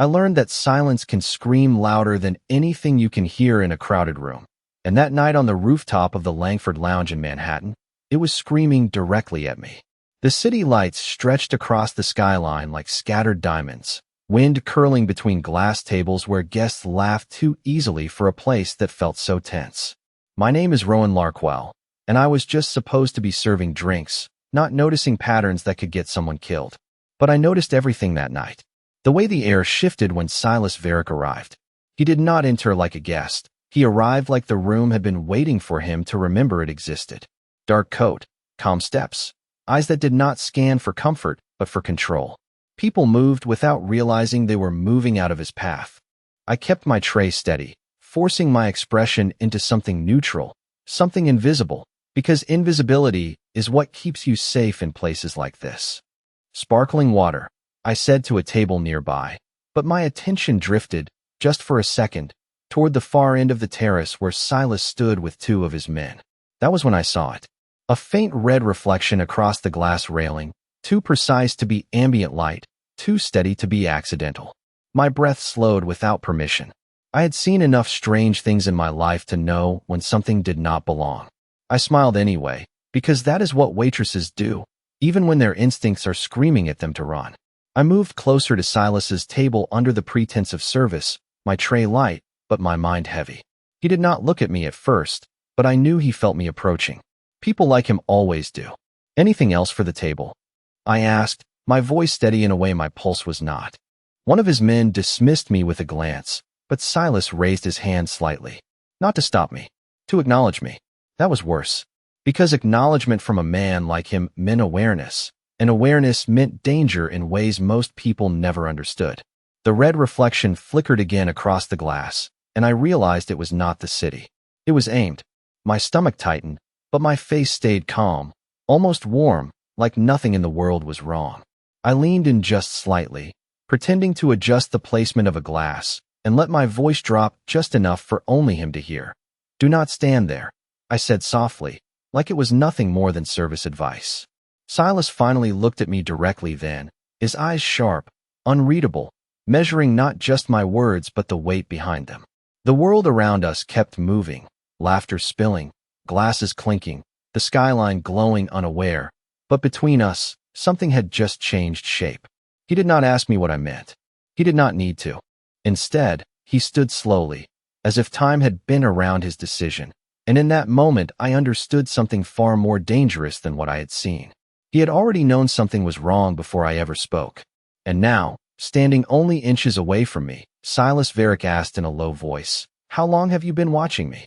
I learned that silence can scream louder than anything you can hear in a crowded room. And that night on the rooftop of the Langford Lounge in Manhattan, it was screaming directly at me. The city lights stretched across the skyline like scattered diamonds, wind curling between glass tables where guests laughed too easily for a place that felt so tense. My name is Rowan Larkwell, and I was just supposed to be serving drinks, not noticing patterns that could get someone killed. But I noticed everything that night. The way the air shifted when Silas Varick arrived. He did not enter like a guest. He arrived like the room had been waiting for him to remember it existed. Dark coat, calm steps, eyes that did not scan for comfort, but for control. People moved without realizing they were moving out of his path. I kept my tray steady, forcing my expression into something neutral, something invisible, because invisibility is what keeps you safe in places like this. Sparkling water, I said to a table nearby, but my attention drifted, just for a second, toward the far end of the terrace where Silas stood with two of his men. That was when I saw it. A faint red reflection across the glass railing, too precise to be ambient light, too steady to be accidental. My breath slowed without permission. I had seen enough strange things in my life to know when something did not belong. I smiled anyway, because that is what waitresses do, even when their instincts are screaming at them to run. I moved closer to Silas's table under the pretense of service, my tray light, but my mind heavy. He did not look at me at first, but I knew he felt me approaching. People like him always do. Anything else for the table? I asked, my voice steady in a way my pulse was not. One of his men dismissed me with a glance, but Silas raised his hand slightly. Not to stop me, to acknowledge me. That was worse. Because acknowledgement from a man like him meant awareness, and awareness meant danger in ways most people never understood. The red reflection flickered again across the glass, and I realized it was not the city. It was aimed. My stomach tightened, but my face stayed calm, almost warm, like nothing in the world was wrong. I leaned in just slightly, pretending to adjust the placement of a glass, and let my voice drop just enough for only him to hear. Do not stand there, I said softly, like it was nothing more than service advice. Silas finally looked at me directly then, his eyes sharp, unreadable, measuring not just my words but the weight behind them. The world around us kept moving, laughter spilling, glasses clinking, the skyline glowing unaware, but between us, something had just changed shape. He did not ask me what I meant. He did not need to. Instead, he stood slowly, as if time had been around his decision, and in that moment I understood something far more dangerous than what I had seen. He had already known something was wrong before I ever spoke. And now, standing only inches away from me, Silas Varick asked in a low voice, "How long have you been watching me?"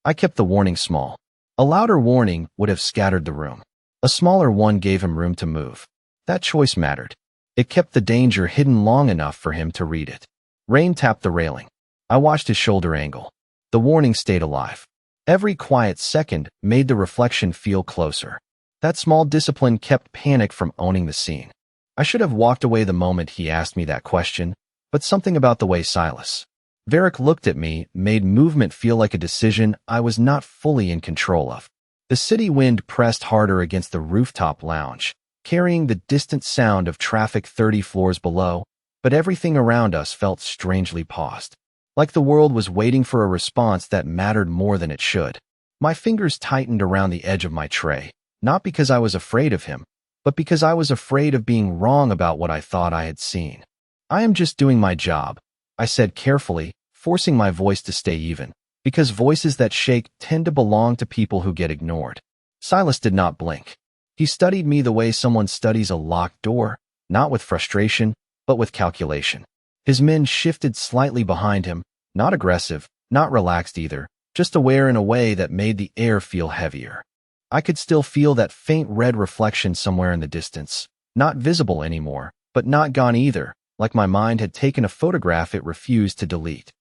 I kept the warning small. A louder warning would have scattered the room. A smaller one gave him room to move. That choice mattered. It kept the danger hidden long enough for him to read it. Rain tapped the railing. I watched his shoulder angle. The warning stayed alive. Every quiet second made the reflection feel closer. That small discipline kept panic from owning the scene. I should have walked away the moment he asked me that question, but something about the way Silas Varick looked at me made movement feel like a decision I was not fully in control of. The city wind pressed harder against the rooftop lounge, carrying the distant sound of traffic 30 floors below, but everything around us felt strangely paused. Like the world was waiting for a response that mattered more than it should. My fingers tightened around the edge of my tray, not because I was afraid of him, but because I was afraid of being wrong about what I thought I had seen. "I am just doing my job," I said carefully, forcing my voice to stay even, because voices that shake tend to belong to people who get ignored. Silas did not blink. He studied me the way someone studies a locked door, not with frustration, but with calculation. His men shifted slightly behind him, not aggressive, not relaxed either, just aware in a way that made the air feel heavier. I could still feel that faint red reflection somewhere in the distance, not visible anymore, but not gone either, like my mind had taken a photograph it refused to delete.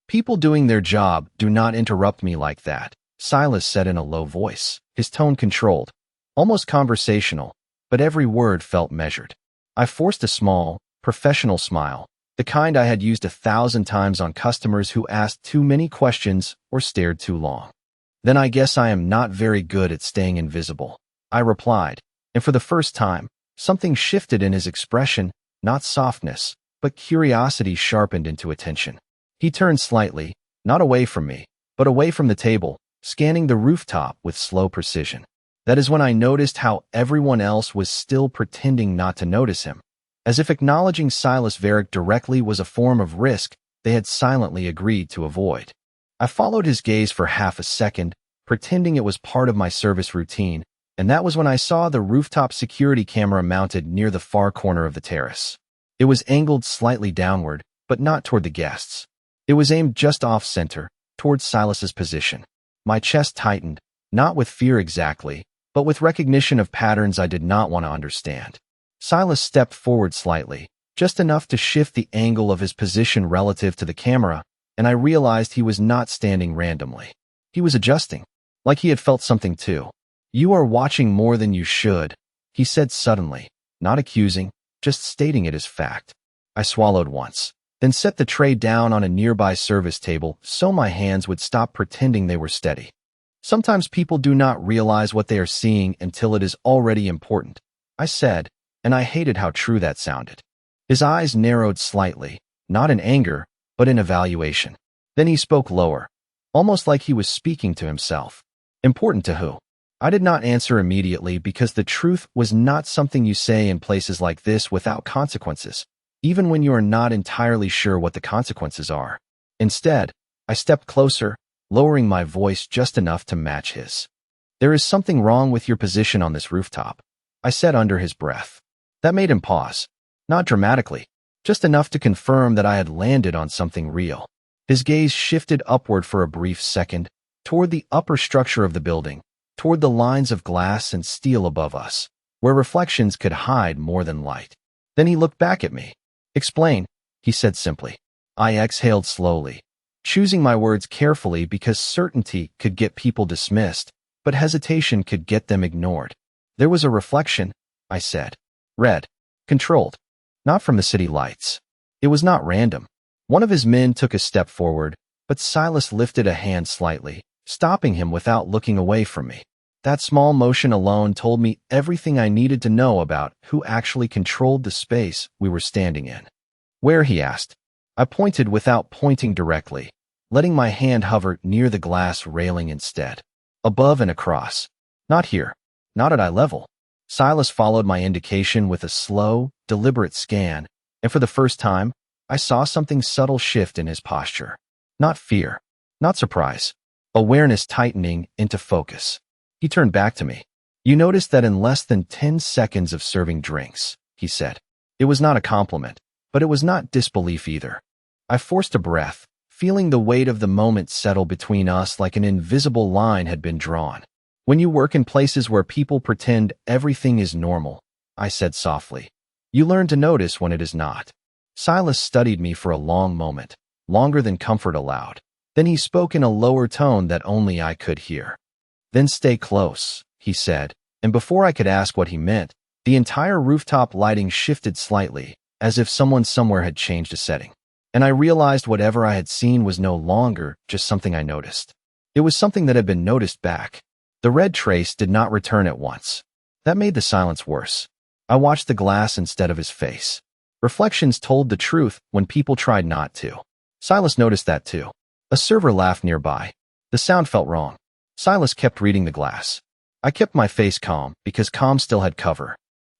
"People doing their job do not interrupt me like that," Silas said in a low voice, his tone controlled, almost conversational, but every word felt measured. I forced a small, professional smile, the kind I had used 1,000 times on customers who asked too many questions or stared too long. "Then I guess I am not very good at staying invisible," I replied, and for the first time, something shifted in his expression, not softness, but curiosity sharpened into attention. He turned slightly, not away from me, but away from the table, scanning the rooftop with slow precision. That is when I noticed how everyone else was still pretending not to notice him. As if acknowledging Silas Varick directly was a form of risk they had silently agreed to avoid. I followed his gaze for half a second, pretending it was part of my service routine, and that was when I saw the rooftop security camera mounted near the far corner of the terrace. It was angled slightly downward, but not toward the guests. It was aimed just off-center, towards Silas's position. My chest tightened, not with fear exactly, but with recognition of patterns I did not want to understand. Silas stepped forward slightly, just enough to shift the angle of his position relative to the camera, and I realized he was not standing randomly. He was adjusting, like he had felt something too. "You are watching more than you should," he said suddenly, not accusing, just stating it as fact. I swallowed once, then set the tray down on a nearby service table so my hands would stop pretending they were steady. Sometimes people do not realize what they are seeing until it is already important, I said, and I hated how true that sounded. His eyes narrowed slightly, not in anger, but in evaluation. Then he spoke lower, almost like he was speaking to himself. "Important to who?" I did not answer immediately because the truth was not something you say in places like this without consequences, even when you are not entirely sure what the consequences are. Instead, I stepped closer, lowering my voice just enough to match his. "There is something wrong with your position on this rooftop," I said under his breath. That made him pause. Not dramatically, just enough to confirm that I had landed on something real. His gaze shifted upward for a brief second, toward the upper structure of the building, toward the lines of glass and steel above us, where reflections could hide more than light. Then he looked back at me. "Explain," he said simply. I exhaled slowly, choosing my words carefully because certainty could get people dismissed, but hesitation could get them ignored. "There was a reflection," I said. "Red. Controlled. Not from the city lights. It was not random." One of his men took a step forward, but Silas lifted a hand slightly, stopping him without looking away from me. That small motion alone told me everything I needed to know about who actually controlled the space we were standing in. "Where?" he asked. I pointed without pointing directly, letting my hand hover near the glass railing instead. "Above and across. Not here. Not at eye level." Silas followed my indication with a slow, deliberate scan, and for the first time, I saw something subtle shift in his posture. Not fear. Not surprise. Awareness tightening into focus. He turned back to me. "You noticed that in less than 10 seconds of serving drinks," he said. It was not a compliment, but it was not disbelief either. I forced a breath, feeling the weight of the moment settle between us like an invisible line had been drawn. "When you work in places where people pretend everything is normal," I said softly, "you learn to notice when it is not." Silas studied me for a long moment, longer than comfort allowed. Then he spoke in a lower tone that only I could hear. "Then stay close," he said, and before I could ask what he meant, the entire rooftop lighting shifted slightly, as if someone somewhere had changed a setting. And I realized whatever I had seen was no longer just something I noticed. It was something that had been noticed back. The red trace did not return at once. That made the silence worse. I watched the glass instead of his face. Reflections told the truth when people tried not to. Silas noticed that too. A server laughed nearby. The sound felt wrong. Silas kept reading the glass. I kept my face calm because calm still had cover.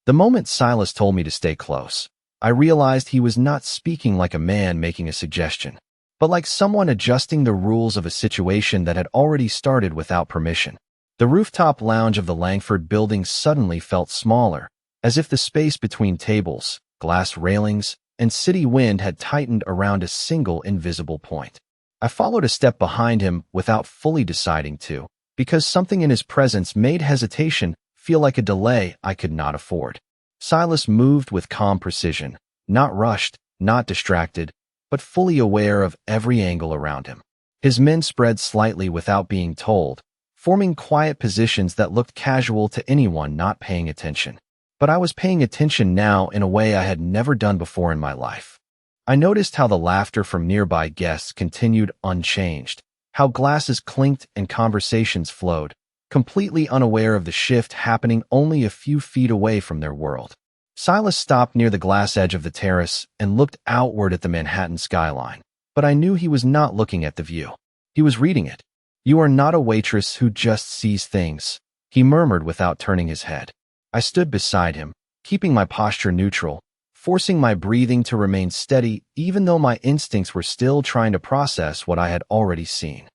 The moment Silas told me to stay close, I realized he was not speaking like a man making a suggestion, but like someone adjusting the rules of a situation that had already started without permission. The rooftop lounge of the Langford building suddenly felt smaller, as if the space between tables, glass railings, and city wind had tightened around a single invisible point. I followed a step behind him without fully deciding to, because something in his presence made hesitation feel like a delay I could not afford. Silas moved with calm precision, not rushed, not distracted, but fully aware of every angle around him. His men spread slightly without being told, forming quiet positions that looked casual to anyone not paying attention. But I was paying attention now in a way I had never done before in my life. I noticed how the laughter from nearby guests continued unchanged, how glasses clinked and conversations flowed, completely unaware of the shift happening only a few feet away from their world. Silas stopped near the glass edge of the terrace and looked outward at the Manhattan skyline, but I knew he was not looking at the view. He was reading it. "You are not a waitress who just sees things," he murmured without turning his head. I stood beside him, keeping my posture neutral, forcing my breathing to remain steady even though my instincts were still trying to process what I had already seen.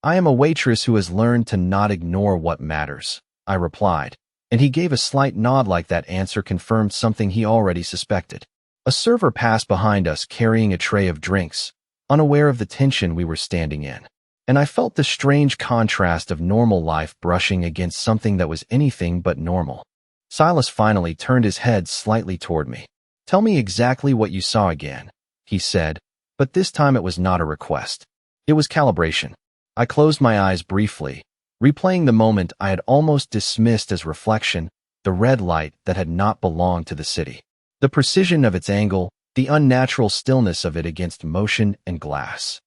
"I am a waitress who has learned to not ignore what matters," I replied, and he gave a slight nod like that answer confirmed something he already suspected. A server passed behind us carrying a tray of drinks, unaware of the tension we were standing in, and I felt the strange contrast of normal life brushing against something that was anything but normal. Silas finally turned his head slightly toward me. "Tell me exactly what you saw again," he said, but this time it was not a request. It was calibration. I closed my eyes briefly, replaying the moment I had almost dismissed as reflection, the red light that had not belonged to the city. The precision of its angle, the unnatural stillness of it against motion and glass.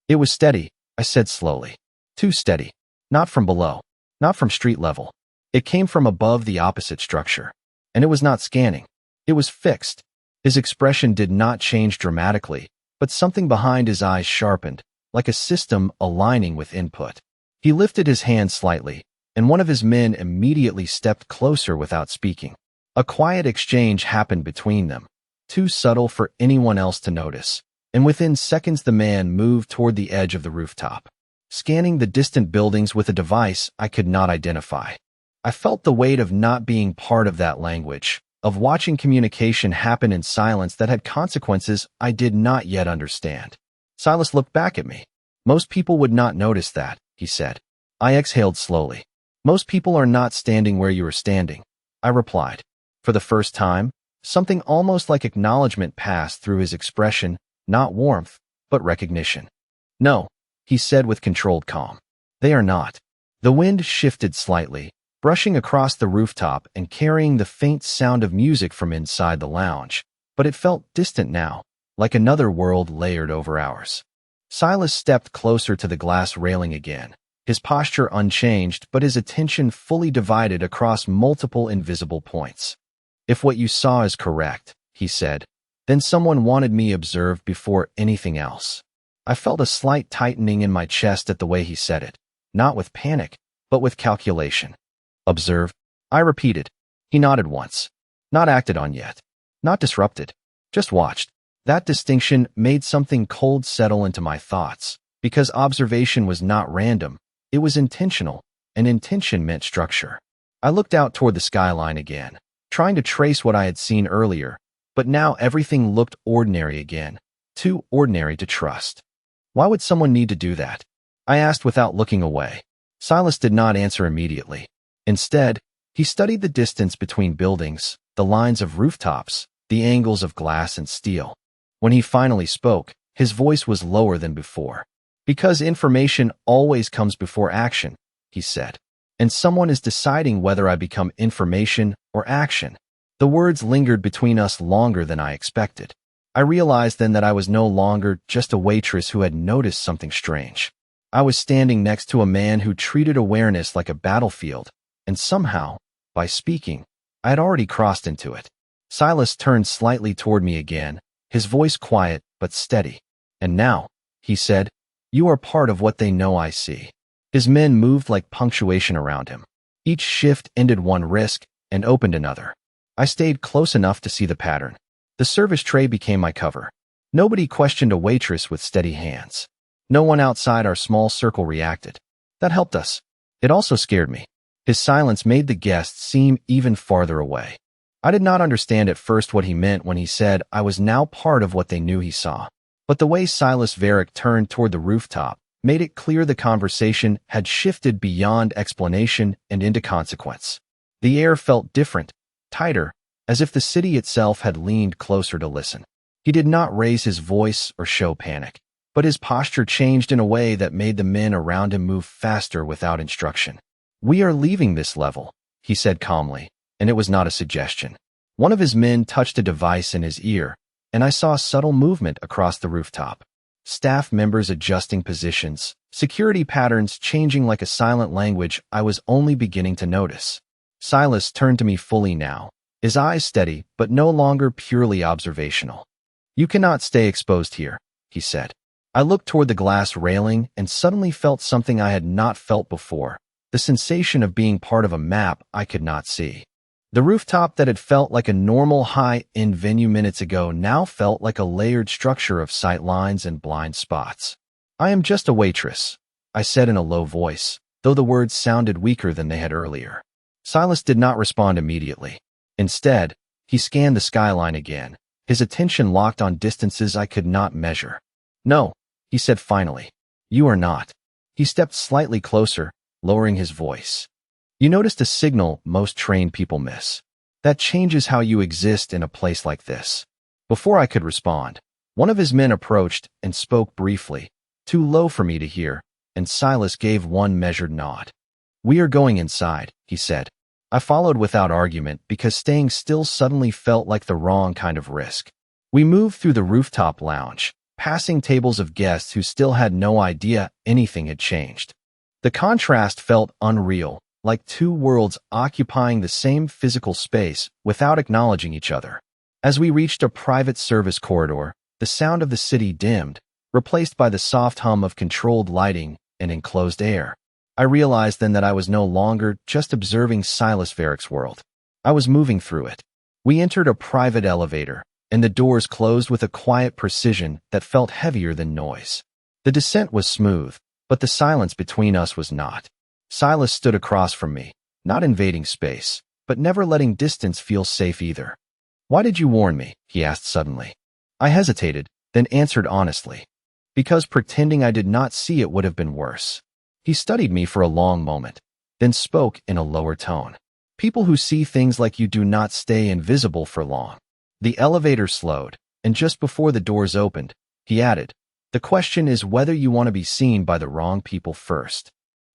"It was steady," I said slowly. "Too steady. Not from below. Not from street level. It came from above the opposite structure. And it was not scanning. It was fixed." His expression did not change dramatically, but something behind his eyes sharpened, like a system aligning with input. He lifted his hand slightly, and one of his men immediately stepped closer without speaking. A quiet exchange happened between them, too subtle for anyone else to notice, and within seconds the man moved toward the edge of the rooftop, scanning the distant buildings with a device I could not identify. I felt the weight of not being part of that language, of watching communication happen in silence that had consequences I did not yet understand. Silas looked back at me. "Most people would not notice that," he said. I exhaled slowly. "Most people are not standing where you are standing," I replied. For the first time, something almost like acknowledgement passed through his expression, not warmth, but recognition. "No," he said with controlled calm. "They are not." The wind shifted slightly, brushing across the rooftop and carrying the faint sound of music from inside the lounge, but it felt distant now, like another world layered over ours. Silas stepped closer to the glass railing again, his posture unchanged but his attention fully divided across multiple invisible points. "If what you saw is correct," he said, "then someone wanted me observed before anything else." I felt a slight tightening in my chest at the way he said it, not with panic, but with calculation. "Observed?" I repeated. He nodded once. "Not acted on yet. Not disrupted. Just watched." That distinction made something cold settle into my thoughts, because observation was not random, it was intentional, and intention meant structure. I looked out toward the skyline again, trying to trace what I had seen earlier, but now everything looked ordinary again, too ordinary to trust. "Why would someone need to do that?" I asked without looking away. Silas did not answer immediately. Instead, he studied the distance between buildings, the lines of rooftops, the angles of glass and steel. When he finally spoke, his voice was lower than before. "Because information always comes before action," he said, "and someone is deciding whether I become information or action." The words lingered between us longer than I expected. I realized then that I was no longer just a waitress who had noticed something strange. I was standing next to a man who treated awareness like a battlefield, and somehow, by speaking, I had already crossed into it. Silas turned slightly toward me again, his voice quiet but steady. "And now," he said, "you are part of what they know I see." His men moved like punctuation around him. Each shift ended one risk and opened another. I stayed close enough to see the pattern. The service tray became my cover. Nobody questioned a waitress with steady hands. No one outside our small circle reacted. That helped us. It also scared me. His silence made the guests seem even farther away. I did not understand at first what he meant when he said I was now part of what they knew he saw. But the way Silas Varick turned toward the rooftop made it clear the conversation had shifted beyond explanation and into consequence. The air felt different, tighter, as if the city itself had leaned closer to listen. He did not raise his voice or show panic, but his posture changed in a way that made the men around him move faster without instruction. "We are leaving this level," he said calmly, and it was not a suggestion. One of his men touched a device in his ear, and I saw subtle movement across the rooftop. Staff members adjusting positions, security patterns changing like a silent language I was only beginning to notice. Silas turned to me fully now, his eyes steady but no longer purely observational. "You cannot stay exposed here," he said. I looked toward the glass railing and suddenly felt something I had not felt before, the sensation of being part of a map I could not see. The rooftop that had felt like a normal high-end venue minutes ago now felt like a layered structure of sight lines and blind spots. "I am just a waitress," I said in a low voice, though the words sounded weaker than they had earlier. Silas did not respond immediately. Instead, he scanned the skyline again, his attention locked on distances I could not measure. "No," he said finally. "You are not." He stepped slightly closer, lowering his voice. "You noticed a signal most trained people miss. That changes how you exist in a place like this." Before I could respond, one of his men approached and spoke briefly, too low for me to hear, and Silas gave one measured nod. "We are going inside," he said. I followed without argument because staying still suddenly felt like the wrong kind of risk. We moved through the rooftop lounge, passing tables of guests who still had no idea anything had changed. The contrast felt unreal, like two worlds occupying the same physical space without acknowledging each other. As we reached a private service corridor, the sound of the city dimmed, replaced by the soft hum of controlled lighting and enclosed air. I realized then that I was no longer just observing Silas Varick's world. I was moving through it. We entered a private elevator, and the doors closed with a quiet precision that felt heavier than noise. The descent was smooth, but the silence between us was not. Silas stood across from me, not invading space, but never letting distance feel safe either. "Why did you warn me?" he asked suddenly. I hesitated, then answered honestly. "Because pretending I did not see it would have been worse." He studied me for a long moment, then spoke in a lower tone. "People who see things like you do not stay invisible for long." The elevator slowed, and just before the doors opened, he added, "The question is whether you want to be seen by the wrong people first."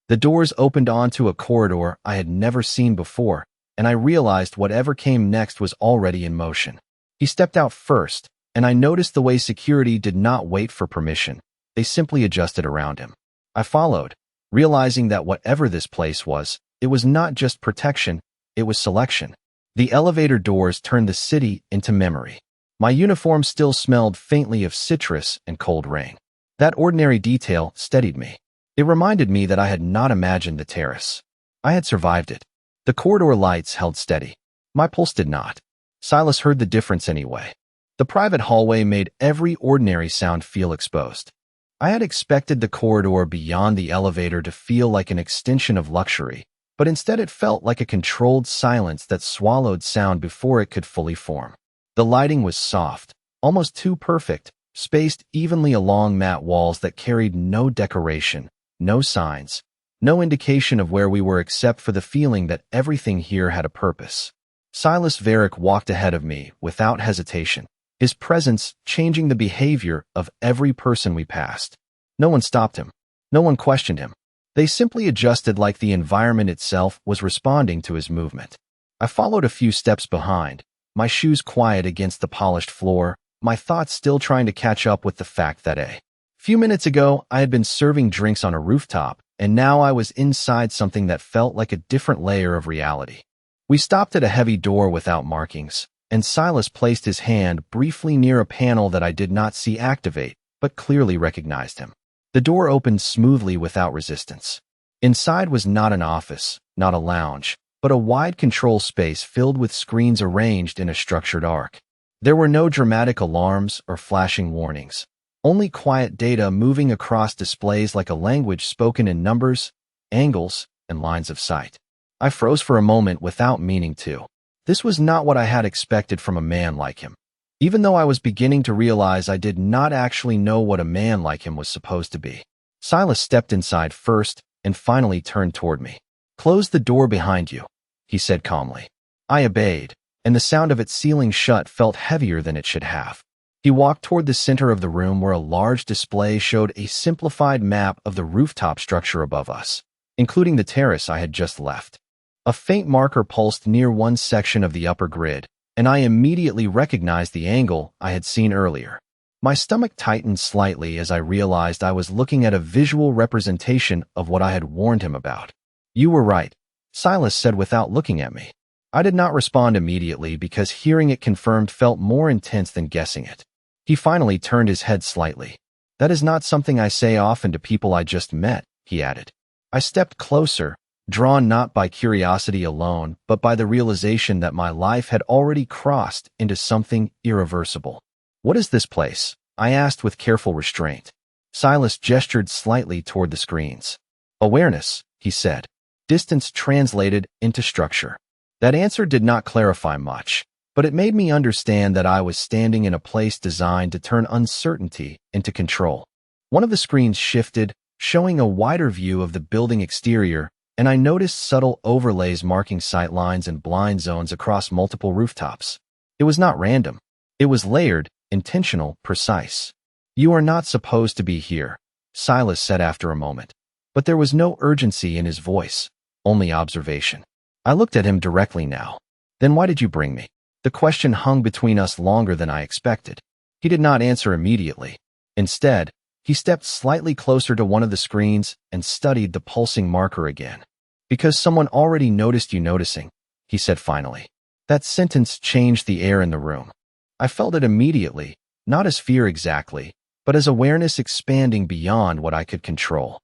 The doors opened onto a corridor I had never seen before, and I realized whatever came next was already in motion. He stepped out first, and I noticed the way security did not wait for permission. They simply adjusted around him. I followed, realizing that whatever this place was, it was not just protection, it was selection. The elevator doors turned the city into memory. My uniform still smelled faintly of citrus and cold rain. That ordinary detail steadied me. It reminded me that I had not imagined the terrace. I had survived it. The corridor lights held steady. My pulse did not. Silas heard the difference anyway. The private hallway made every ordinary sound feel exposed. I had expected the corridor beyond the elevator to feel like an extension of luxury, but instead it felt like a controlled silence that swallowed sound before it could fully form. The lighting was soft, almost too perfect, spaced evenly along matte walls that carried no decoration, no signs, no indication of where we were except for the feeling that everything here had a purpose. Silas Varick walked ahead of me without hesitation, his presence changing the behavior of every person we passed. No one stopped him. No one questioned him. They simply adjusted like the environment itself was responding to his movement. I followed a few steps behind, my shoes quiet against the polished floor, my thoughts still trying to catch up with the fact that a few minutes ago I had been serving drinks on a rooftop, and now I was inside something that felt like a different layer of reality. We stopped at a heavy door without markings, and Silas placed his hand briefly near a panel that I did not see activate, but clearly recognized him. The door opened smoothly without resistance. Inside was not an office, not a lounge, but a wide control space filled with screens arranged in a structured arc. There were no dramatic alarms or flashing warnings, only quiet data moving across displays like a language spoken in numbers, angles, and lines of sight. I froze for a moment without meaning to. This was not what I had expected from a man like him. Even though I was beginning to realize I did not actually know what a man like him was supposed to be. Silas stepped inside first and finally turned toward me. "Close the door behind you," he said calmly. I obeyed, and the sound of it sealing shut felt heavier than it should have. He walked toward the center of the room where a large display showed a simplified map of the rooftop structure above us, including the terrace I had just left. A faint marker pulsed near one section of the upper grid, and I immediately recognized the angle I had seen earlier. My stomach tightened slightly as I realized I was looking at a visual representation of what I had warned him about. "You were right," Silas said without looking at me. I did not respond immediately because hearing it confirmed felt more intense than guessing it. He finally turned his head slightly. That is not something I say often to people I just met, he added. I stepped closer, drawn not by curiosity alone, but by the realization that my life had already crossed into something irreversible. What is this place? I asked with careful restraint. Silas gestured slightly toward the screens. Awareness, he said. Distance translated into structure. That answer did not clarify much, but it made me understand that I was standing in a place designed to turn uncertainty into control. One of the screens shifted, showing a wider view of the building exterior, and I noticed subtle overlays marking sight lines and blind zones across multiple rooftops. It was not random. It was layered, intentional, precise. You are not supposed to be here, Silas said after a moment. But there was no urgency in his voice, only observation. I looked at him directly now. Then why did you bring me? The question hung between us longer than I expected. He did not answer immediately. Instead, he stepped slightly closer to one of the screens and studied the pulsing marker again. Because someone already noticed you noticing, he said finally. That sentence changed the air in the room. I felt it immediately, not as fear exactly, but as awareness expanding beyond what I could control.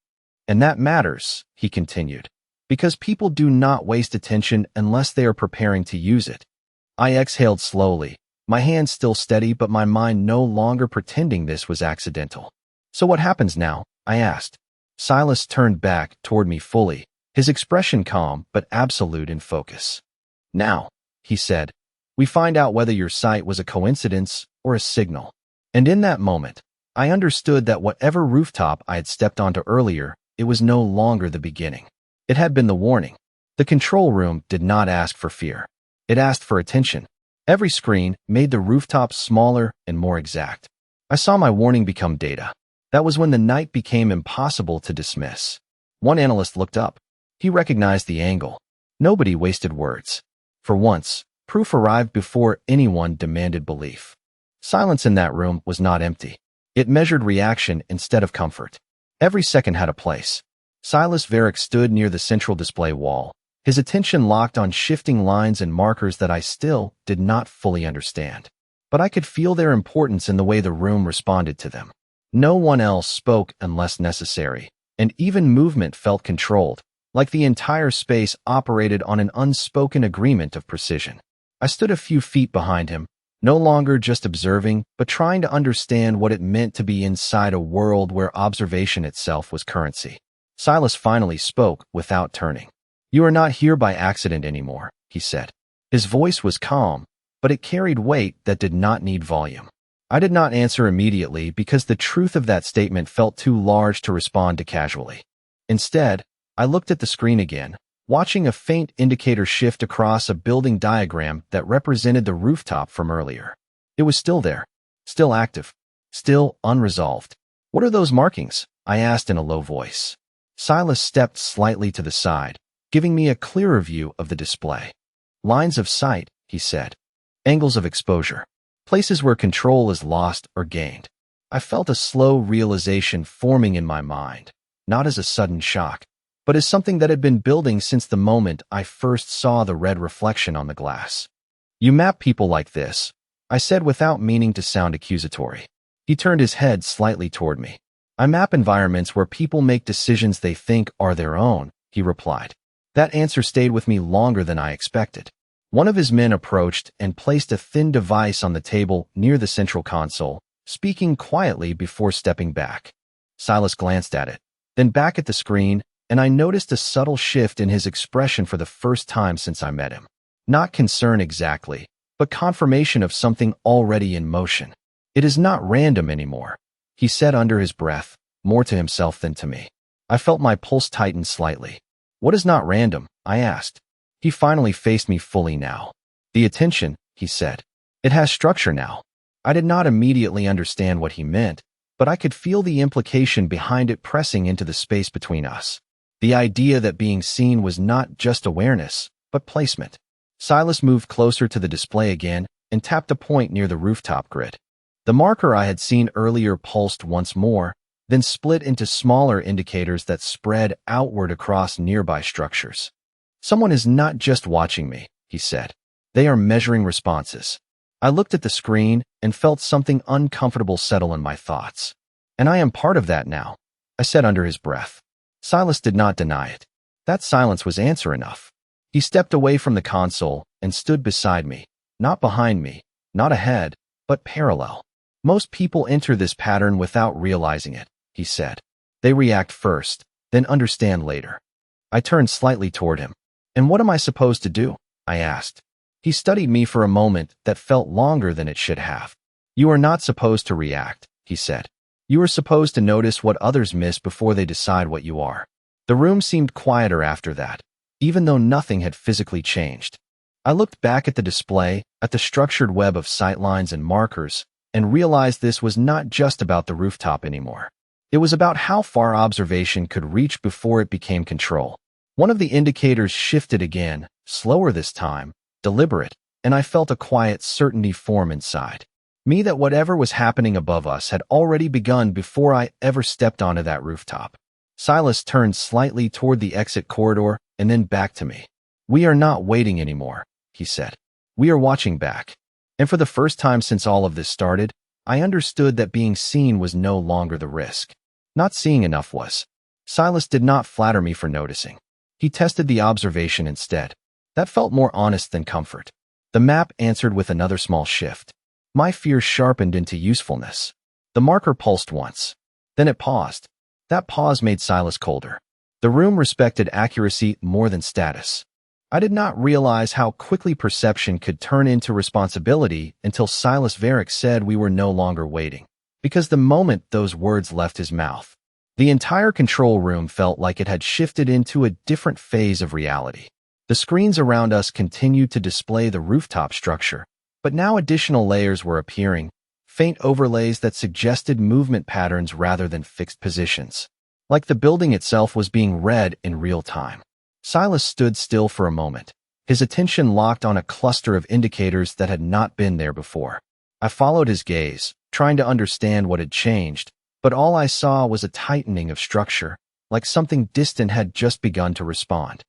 And that matters, he continued, because people do not waste attention unless they are preparing to use it. I exhaled slowly, my hands still steady but my mind no longer pretending this was accidental. So what happens now? I asked. Silas turned back toward me fully, his expression calm but absolute in focus. Now, he said, we find out whether your sight was a coincidence or a signal. And in that moment, I understood that whatever rooftop I had stepped onto earlier, it was no longer the beginning. It had been the warning. The control room did not ask for fear. It asked for attention. Every screen made the rooftop smaller and more exact. I saw my warning become data. That was when the night became impossible to dismiss. One analyst looked up. He recognized the angle. Nobody wasted words. For once, proof arrived before anyone demanded belief. Silence in that room was not empty. It measured reaction instead of comfort. Every second had a place. Silas Varick stood near the central display wall, his attention locked on shifting lines and markers that I still did not fully understand. But I could feel their importance in the way the room responded to them. No one else spoke unless necessary, and even movement felt controlled, like the entire space operated on an unspoken agreement of precision. I stood a few feet behind him, no longer just observing, but trying to understand what it meant to be inside a world where observation itself was currency. Silas finally spoke without turning. You are not here by accident anymore, he said. His voice was calm, but it carried weight that did not need volume. I did not answer immediately because the truth of that statement felt too large to respond to casually. Instead, I looked at the screen again, watching a faint indicator shift across a building diagram that represented the rooftop from earlier. It was still there, still active, still unresolved. What are those markings? I asked in a low voice. Silas stepped slightly to the side, giving me a clearer view of the display. Lines of sight, he said. Angles of exposure. Places where control is lost or gained. I felt a slow realization forming in my mind, not as a sudden shock, but as something that had been building since the moment I first saw the red reflection on the glass. You map people like this, I said without meaning to sound accusatory. He turned his head slightly toward me. I map environments where people make decisions they think are their own, he replied. That answer stayed with me longer than I expected. One of his men approached and placed a thin device on the table near the central console, speaking quietly before stepping back. Silas glanced at it, then back at the screen, and I noticed a subtle shift in his expression for the first time since I met him. Not concern exactly, but confirmation of something already in motion. It is not random anymore, he said under his breath, more to himself than to me. I felt my pulse tighten slightly. What is not random? I asked. He finally faced me fully now. The attention, he said. It has structure now. I did not immediately understand what he meant, but I could feel the implication behind it pressing into the space between us. The idea that being seen was not just awareness, but placement. Silas moved closer to the display again and tapped a point near the rooftop grid. The marker I had seen earlier pulsed once more, then split into smaller indicators that spread outward across nearby structures. Someone is not just watching me, he said. They are measuring responses. I looked at the screen and felt something uncomfortable settle in my thoughts. And I am part of that now, I said under his breath. Silas did not deny it. That silence was answer enough. He stepped away from the console and stood beside me, not behind me, not ahead, but parallel. Most people enter this pattern without realizing it, he said. They react first, then understand later. I turned slightly toward him. And what am I supposed to do? I asked. He studied me for a moment that felt longer than it should have. You are not supposed to react, he said. You are supposed to notice what others miss before they decide what you are. The room seemed quieter after that, even though nothing had physically changed. I looked back at the display, at the structured web of sightlines and markers, and realized this was not just about the rooftop anymore. It was about how far observation could reach before it became control. One of the indicators shifted again, slower this time, deliberate, and I felt a quiet certainty form inside me that whatever was happening above us had already begun before I ever stepped onto that rooftop. Silas turned slightly toward the exit corridor and then back to me. We are not waiting anymore, he said. We are watching back. And for the first time since all of this started, I understood that being seen was no longer the risk. Not seeing enough was. Silas did not flatter me for noticing. He tested the observation instead. That felt more honest than comfort. The map answered with another small shift. My fear sharpened into usefulness. The marker pulsed once. Then it paused. That pause made Silas colder. The room respected accuracy more than status. I did not realize how quickly perception could turn into responsibility until Silas Varick said we were no longer waiting. Because the moment those words left his mouth, the entire control room felt like it had shifted into a different phase of reality. The screens around us continued to display the rooftop structure, but now additional layers were appearing, faint overlays that suggested movement patterns rather than fixed positions. Like the building itself was being read in real time. Silas stood still for a moment, his attention locked on a cluster of indicators that had not been there before. I followed his gaze, trying to understand what had changed, but all I saw was a tightening of structure, like something distant had just begun to respond.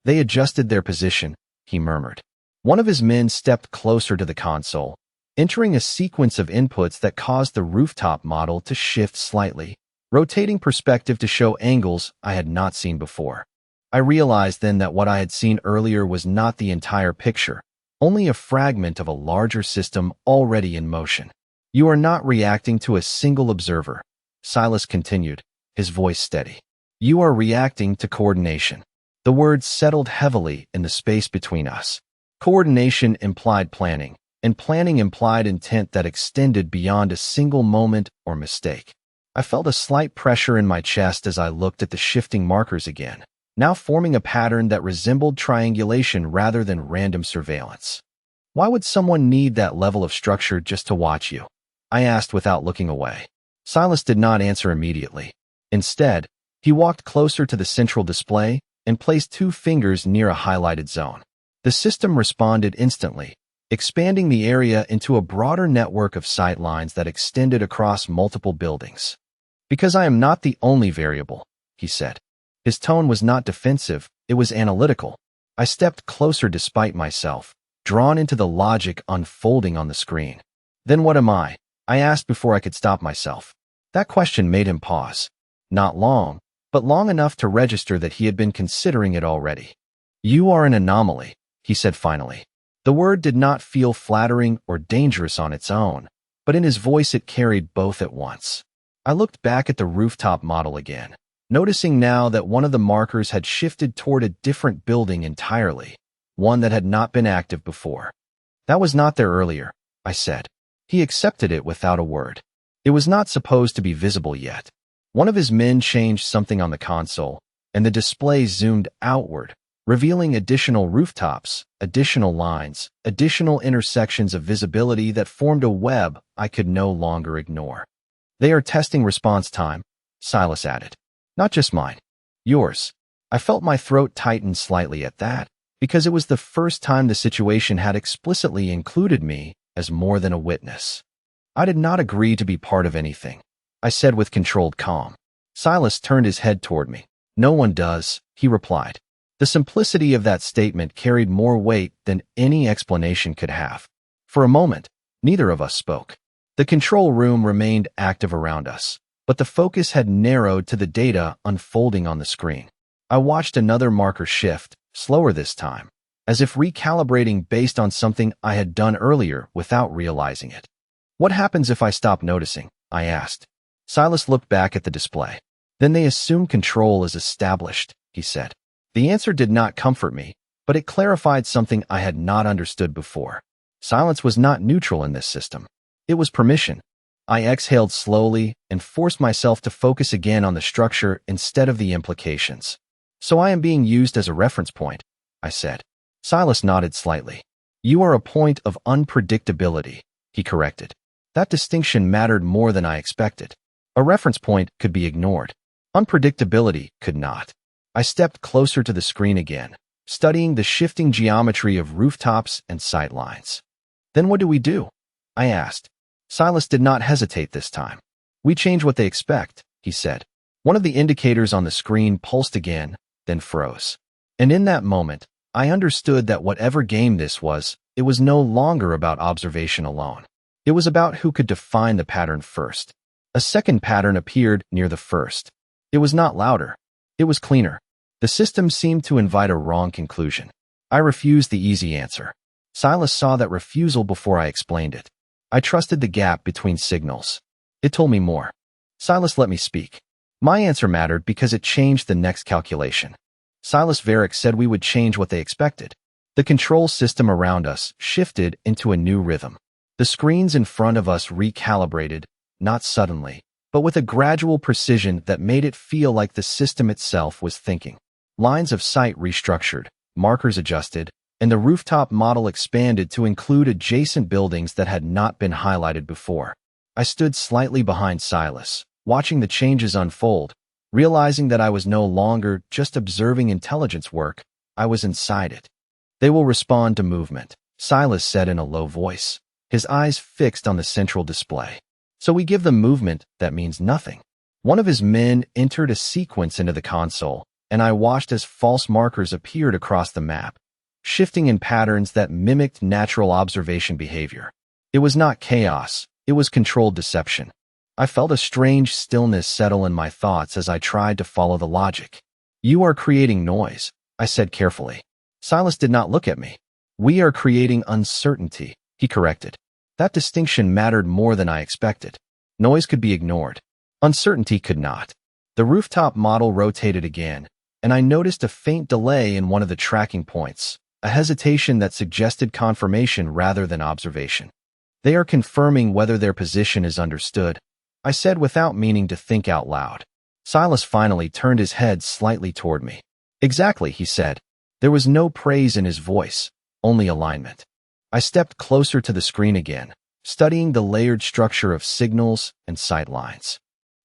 They adjusted their position, he murmured. One of his men stepped closer to the console, entering a sequence of inputs that caused the rooftop model to shift slightly, rotating perspective to show angles I had not seen before. I realized then that what I had seen earlier was not the entire picture, only a fragment of a larger system already in motion. You are not reacting to a single observer, Silas continued, his voice steady. You are reacting to coordination. The words settled heavily in the space between us. Coordination implied planning, and planning implied intent that extended beyond a single moment or mistake. I felt a slight pressure in my chest as I looked at the shifting markers again, now forming a pattern that resembled triangulation rather than random surveillance. Why would someone need that level of structure just to watch you? I asked without looking away. Silas did not answer immediately. Instead, he walked closer to the central display and placed 2 fingers near a highlighted zone. The system responded instantly, expanding the area into a broader network of sightlines that extended across multiple buildings. Because I am not the only variable, he said. His tone was not defensive, it was analytical. I stepped closer despite myself, drawn into the logic unfolding on the screen. Then what am I? I asked before I could stop myself. That question made him pause. Not long, but long enough to register that he had been considering it already. You are an anomaly, he said finally. The word did not feel flattering or dangerous on its own, but in his voice it carried both at once. I looked back at the rooftop model again, noticing now that one of the markers had shifted toward a different building entirely, one that had not been active before. That was not there earlier, I said. He accepted it without a word. It was not supposed to be visible yet. One of his men changed something on the console, and the display zoomed outward, revealing additional rooftops, additional lines, additional intersections of visibility that formed a web I could no longer ignore. They are testing response time, Silas added. Not just mine. Yours. I felt my throat tighten slightly at that, because it was the first time the situation had explicitly included me as more than a witness. I did not agree to be part of anything, I said with controlled calm. Silas turned his head toward me. No one does, he replied. The simplicity of that statement carried more weight than any explanation could have. For a moment, neither of us spoke. The control room remained active around us, but the focus had narrowed to the data unfolding on the screen. I watched another marker shift, slower this time, as if recalibrating based on something I had done earlier without realizing it. "What happens if I stop noticing?" I asked. Silas looked back at the display. "Then they assume control is established," he said. The answer did not comfort me, but it clarified something I had not understood before. Silence was not neutral in this system. It was permission. I exhaled slowly and forced myself to focus again on the structure instead of the implications. "So I am being used as a reference point," I said. Silas nodded slightly. "You are a point of unpredictability," he corrected. That distinction mattered more than I expected. A reference point could be ignored. Unpredictability could not. I stepped closer to the screen again, studying the shifting geometry of rooftops and sight lines. "Then what do we do?" I asked. Silas did not hesitate this time. "We change what they expect," he said. One of the indicators on the screen pulsed again, then froze. And in that moment, I understood that whatever game this was, it was no longer about observation alone. It was about who could define the pattern first. A second pattern appeared near the first. It was not louder. It was cleaner. The system seemed to invite a wrong conclusion. I refused the easy answer. Silas saw that refusal before I explained it. I trusted the gap between signals. It told me more. Silas let me speak. My answer mattered because it changed the next calculation. Silas Varick said we would change what they expected. The control system around us shifted into a new rhythm. The screens in front of us recalibrated, not suddenly, but with a gradual precision that made it feel like the system itself was thinking. Lines of sight restructured, markers adjusted, and the rooftop model expanded to include adjacent buildings that had not been highlighted before. I stood slightly behind Silas, watching the changes unfold, realizing that I was no longer just observing intelligence work, I was inside it. "They will respond to movement," Silas said in a low voice, his eyes fixed on the central display. "So we give them movement that means nothing." One of his men entered a sequence into the console, and I watched as false markers appeared across the map, shifting in patterns that mimicked natural observation behavior. It was not chaos, it was controlled deception. I felt a strange stillness settle in my thoughts as I tried to follow the logic. "You are creating noise," I said carefully. Silas did not look at me. "We are creating uncertainty," he corrected. That distinction mattered more than I expected. Noise could be ignored. Uncertainty could not. The rooftop model rotated again, and I noticed a faint delay in one of the tracking points, a hesitation that suggested confirmation rather than observation. "They are confirming whether their position is understood," I said without meaning to think out loud. Silas finally turned his head slightly toward me. "Exactly," he said. There was no praise in his voice, only alignment. I stepped closer to the screen again, studying the layered structure of signals and sight lines.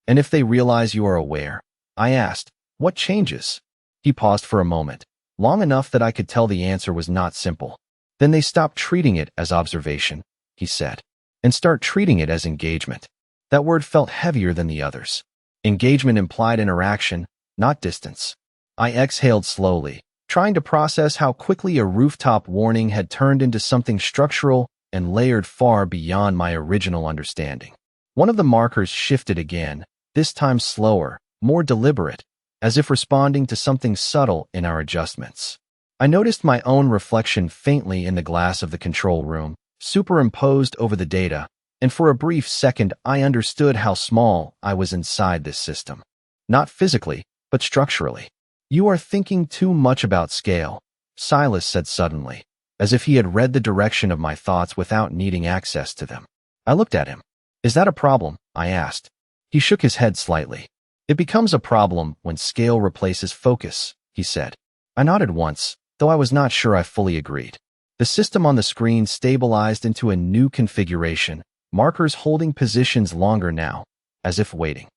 "And if they realize you are aware?" I asked. "What changes?" He paused for a moment, long enough that I could tell the answer was not simple. "Then they stop treating it as observation," he said, "and start treating it as engagement." That word felt heavier than the others. Engagement implied interaction, not distance. I exhaled slowly, trying to process how quickly a rooftop warning had turned into something structural and layered far beyond my original understanding. One of the markers shifted again, this time slower, more deliberate, as if responding to something subtle in our adjustments. I noticed my own reflection faintly in the glass of the control room, superimposed over the data, and for a brief second I understood how small I was inside this system. Not physically, but structurally. "You are thinking too much about scale," Silas said suddenly, as if he had read the direction of my thoughts without needing access to them. I looked at him. "Is that a problem?" I asked. He shook his head slightly. "It becomes a problem when scale replaces focus," he said. I nodded once, though I was not sure I fully agreed. The system on the screen stabilized into a new configuration, markers holding positions longer now, as if waiting.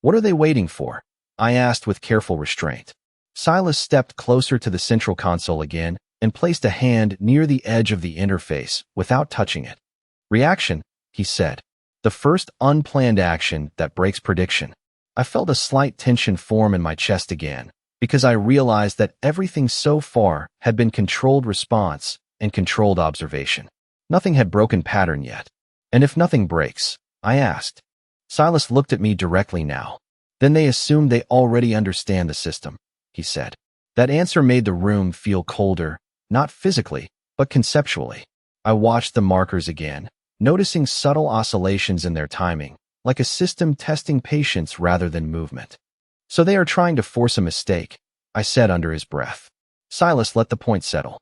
"What are they waiting for?" I asked with careful restraint. Silas stepped closer to the central console again and placed a hand near the edge of the interface without touching it. "Reaction," he said. "The first unplanned action that breaks prediction." I felt a slight tension form in my chest again, because I realized that everything so far had been controlled response and controlled observation. Nothing had broken pattern yet. And if nothing breaks, I asked. Silas looked at me directly now. Then they assume they already understand the system, he said. That answer made the room feel colder, not physically, but conceptually. I watched the markers again, noticing subtle oscillations in their timing, like a system testing patience rather than movement. So they are trying to force a mistake, I said under his breath. Silas let the point settle.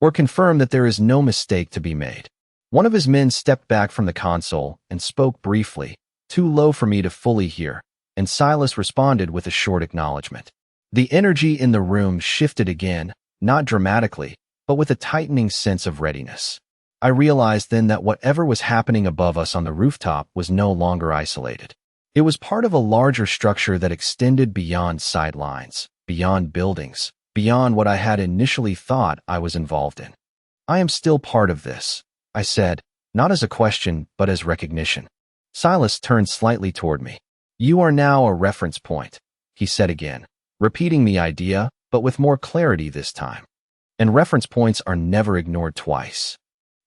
Or confirm that there is no mistake to be made. One of his men stepped back from the console and spoke briefly, too low for me to fully hear, and Silas responded with a short acknowledgement. The energy in the room shifted again, not dramatically, but with a tightening sense of readiness. I realized then that whatever was happening above us on the rooftop was no longer isolated. It was part of a larger structure that extended beyond sidelines, beyond buildings, beyond what I had initially thought I was involved in. I am still part of this, I said, not as a question, but as recognition. Silas turned slightly toward me. You are now a reference point, he said again, repeating the idea, but with more clarity this time. And reference points are never ignored twice.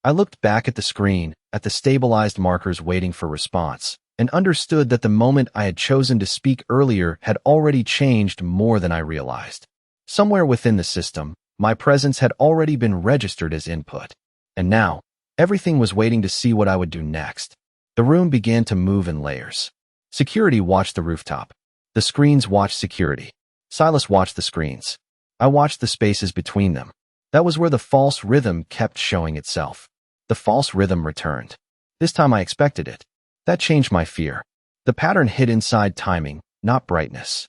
I looked back at the screen, at the stabilized markers waiting for response, and understood that the moment I had chosen to speak earlier had already changed more than I realized. Somewhere within the system, my presence had already been registered as input. And now, everything was waiting to see what I would do next. The room began to move in layers. Security watched the rooftop. The screens watched security. Silas watched the screens. I watched the spaces between them. That was where the false rhythm kept showing itself. The false rhythm returned. This time I expected it. That changed my fear. The pattern hid inside timing, not brightness.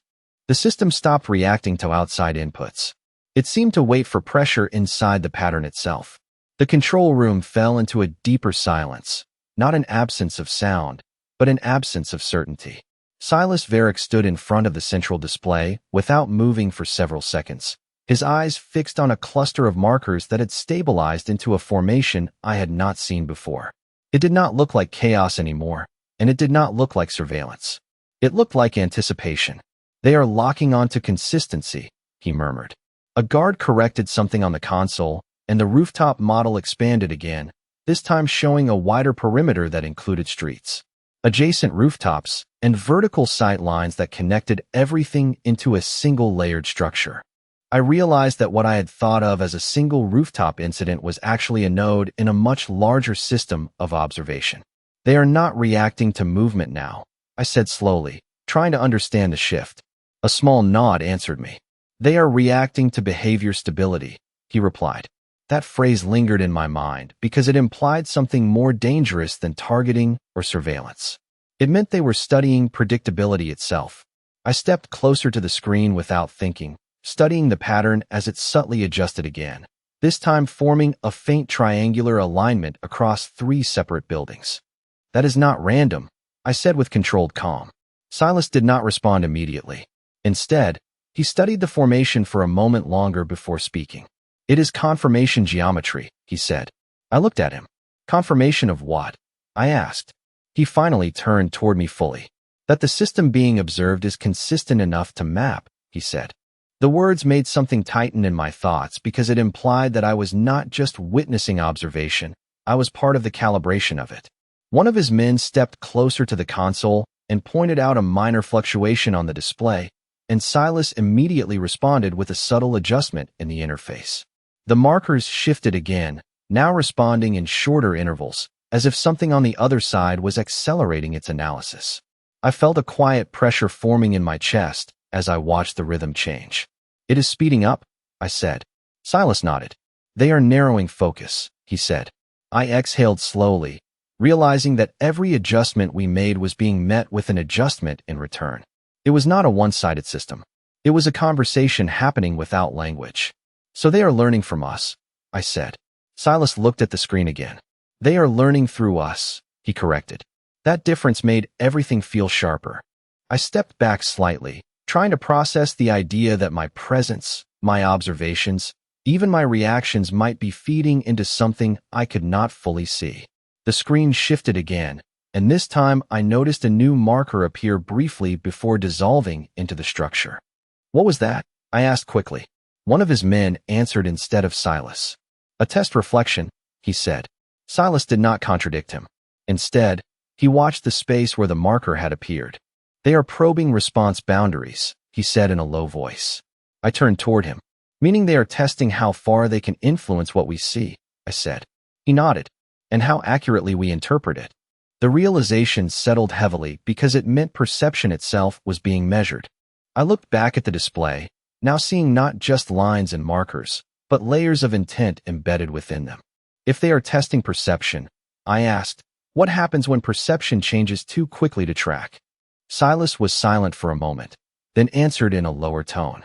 The system stopped reacting to outside inputs. It seemed to wait for pressure inside the pattern itself. The control room fell into a deeper silence, not an absence of sound, but an absence of certainty. Silas Varick stood in front of the central display without moving for several seconds, his eyes fixed on a cluster of markers that had stabilized into a formation I had not seen before. It did not look like chaos anymore, and it did not look like surveillance. It looked like anticipation. They are locking onto consistency, he murmured. A guard corrected something on the console, and the rooftop model expanded again, this time showing a wider perimeter that included streets, adjacent rooftops, and vertical sight lines that connected everything into a single layered structure. I realized that what I had thought of as a single rooftop incident was actually a node in a much larger system of observation. They are not reacting to movement now, I said slowly, trying to understand the shift. A small nod answered me. They are reacting to behavior stability, he replied. That phrase lingered in my mind because it implied something more dangerous than targeting or surveillance. It meant they were studying predictability itself. I stepped closer to the screen without thinking, studying the pattern as it subtly adjusted again, this time forming a faint triangular alignment across 3 separate buildings. That is not random, I said with controlled calm. Silas did not respond immediately. Instead, he studied the formation for a moment longer before speaking. It is confirmation geometry, he said. I looked at him. Confirmation of what? I asked. He finally turned toward me fully. That the system being observed is consistent enough to map, he said. The words made something tighten in my thoughts because it implied that I was not just witnessing observation, I was part of the calibration of it. One of his men stepped closer to the console and pointed out a minor fluctuation on the display, and Silas immediately responded with a subtle adjustment in the interface. The markers shifted again, now responding in shorter intervals, as if something on the other side was accelerating its analysis. I felt a quiet pressure forming in my chest as I watched the rhythm change. It is speeding up, I said. Silas nodded. They are narrowing focus, he said. I exhaled slowly, realizing that every adjustment we made was being met with an adjustment in return. It was not a one-sided system. It was a conversation happening without language. So they are learning from us, I said. Silas looked at the screen again. They are learning through us, he corrected. That difference made everything feel sharper. I stepped back slightly, trying to process the idea that my presence, my observations, even my reactions might be feeding into something I could not fully see. The screen shifted again, and this time I noticed a new marker appear briefly before dissolving into the structure. What was that? I asked quickly. One of his men answered instead of Silas. A test reflection, he said. Silas did not contradict him. Instead, he watched the space where the marker had appeared. They are probing response boundaries, he said in a low voice. I turned toward him. Meaning they are testing how far they can influence what we see, I said. He nodded. And how accurately we interpret it. The realization settled heavily because it meant perception itself was being measured. I looked back at the display, now seeing not just lines and markers, but layers of intent embedded within them. If they are testing perception, I asked, what happens when perception changes too quickly to track? Silas was silent for a moment, then answered in a lower tone.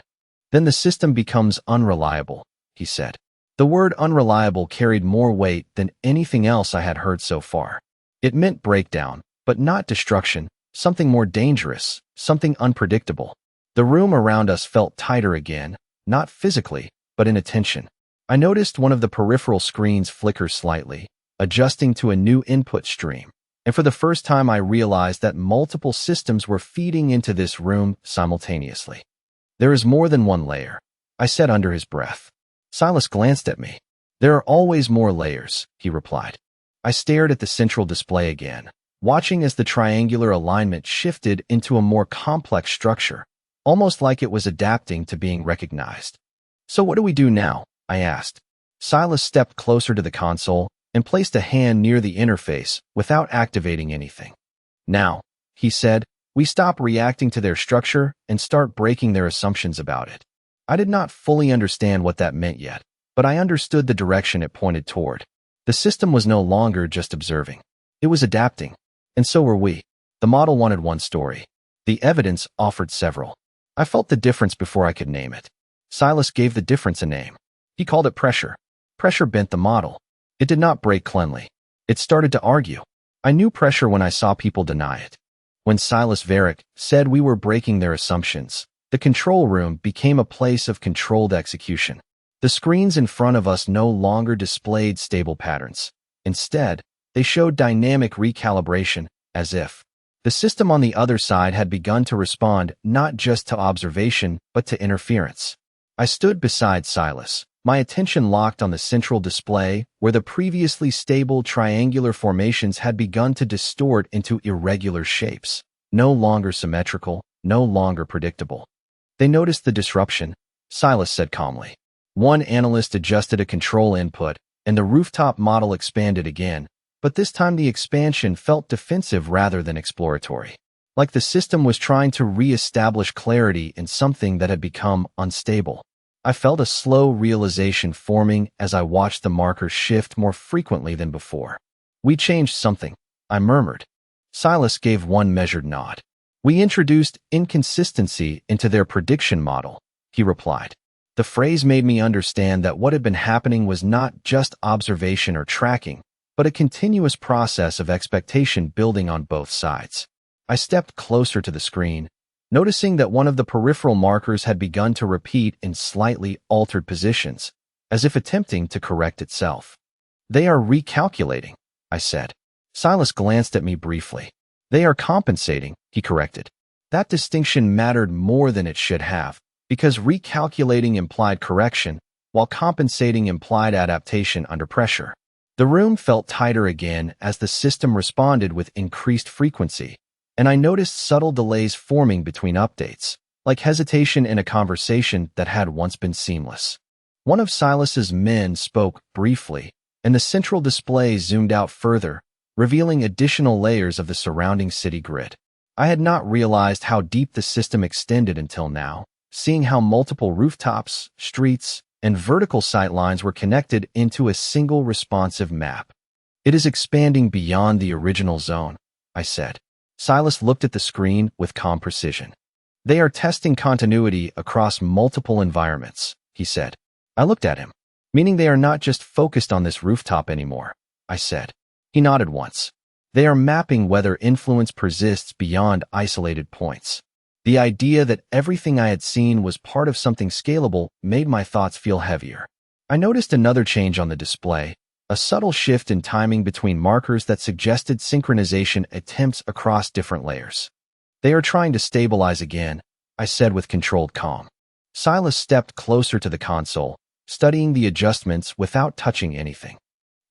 Then the system becomes unreliable, he said. The word unreliable carried more weight than anything else I had heard so far. It meant breakdown, but not destruction, something more dangerous, something unpredictable. The room around us felt tighter again, not physically, but in attention. I noticed one of the peripheral screens flicker slightly, adjusting to a new input stream. And for the first time I realized that multiple systems were feeding into this room simultaneously. There is more than one layer, I said under his breath. Silas glanced at me. There are always more layers, he replied. I stared at the central display again, watching as the triangular alignment shifted into a more complex structure, almost like it was adapting to being recognized. So what do we do now? I asked. Silas stepped closer to the console and placed a hand near the interface without activating anything. Now, he said, we stop reacting to their structure and start breaking their assumptions about it. I did not fully understand what that meant yet, but I understood the direction it pointed toward. The system was no longer just observing. It was adapting. And so were we. The model wanted one story. The evidence offered several. I felt the difference before I could name it. Silas gave the difference a name. He called it pressure. Pressure bent the model. It did not break cleanly. It started to argue. I knew pressure when I saw people deny it. When Silas Varick said we were breaking their assumptions, the control room became a place of controlled execution. The screens in front of us no longer displayed stable patterns. Instead, they showed dynamic recalibration, as if the system on the other side had begun to respond not just to observation, but to interference. I stood beside Silas, my attention locked on the central display where the previously stable triangular formations had begun to distort into irregular shapes, no longer symmetrical, no longer predictable. They noticed the disruption, Silas said calmly. One analyst adjusted a control input, and the rooftop model expanded again, but this time the expansion felt defensive rather than exploratory. Like the system was trying to re-establish clarity in something that had become unstable. I felt a slow realization forming as I watched the marker shift more frequently than before. We changed something, I murmured. Silas gave one measured nod. We introduced inconsistency into their prediction model, he replied. The phrase made me understand that what had been happening was not just observation or tracking, but a continuous process of expectation building on both sides. I stepped closer to the screen, noticing that one of the peripheral markers had begun to repeat in slightly altered positions, as if attempting to correct itself. They are recalculating, I said. Silas glanced at me briefly. They are compensating, he corrected. That distinction mattered more than it should have, because recalculating implied correction, while compensating implied adaptation under pressure. The room felt tighter again as the system responded with increased frequency, and I noticed subtle delays forming between updates, like hesitation in a conversation that had once been seamless. One of Silas's men spoke briefly, and the central display zoomed out further, revealing additional layers of the surrounding city grid. I had not realized how deep the system extended until now, seeing how multiple rooftops, streets, and vertical sightlines were connected into a single responsive map. It is expanding beyond the original zone, I said. Silas looked at the screen with calm precision. They are testing continuity across multiple environments, he said. I looked at him, meaning they are not just focused on this rooftop anymore, I said. He nodded once. They are mapping whether influence persists beyond isolated points. The idea that everything I had seen was part of something scalable made my thoughts feel heavier. I noticed another change on the display, a subtle shift in timing between markers that suggested synchronization attempts across different layers. They are trying to stabilize again, I said with controlled calm. Silas stepped closer to the console, studying the adjustments without touching anything.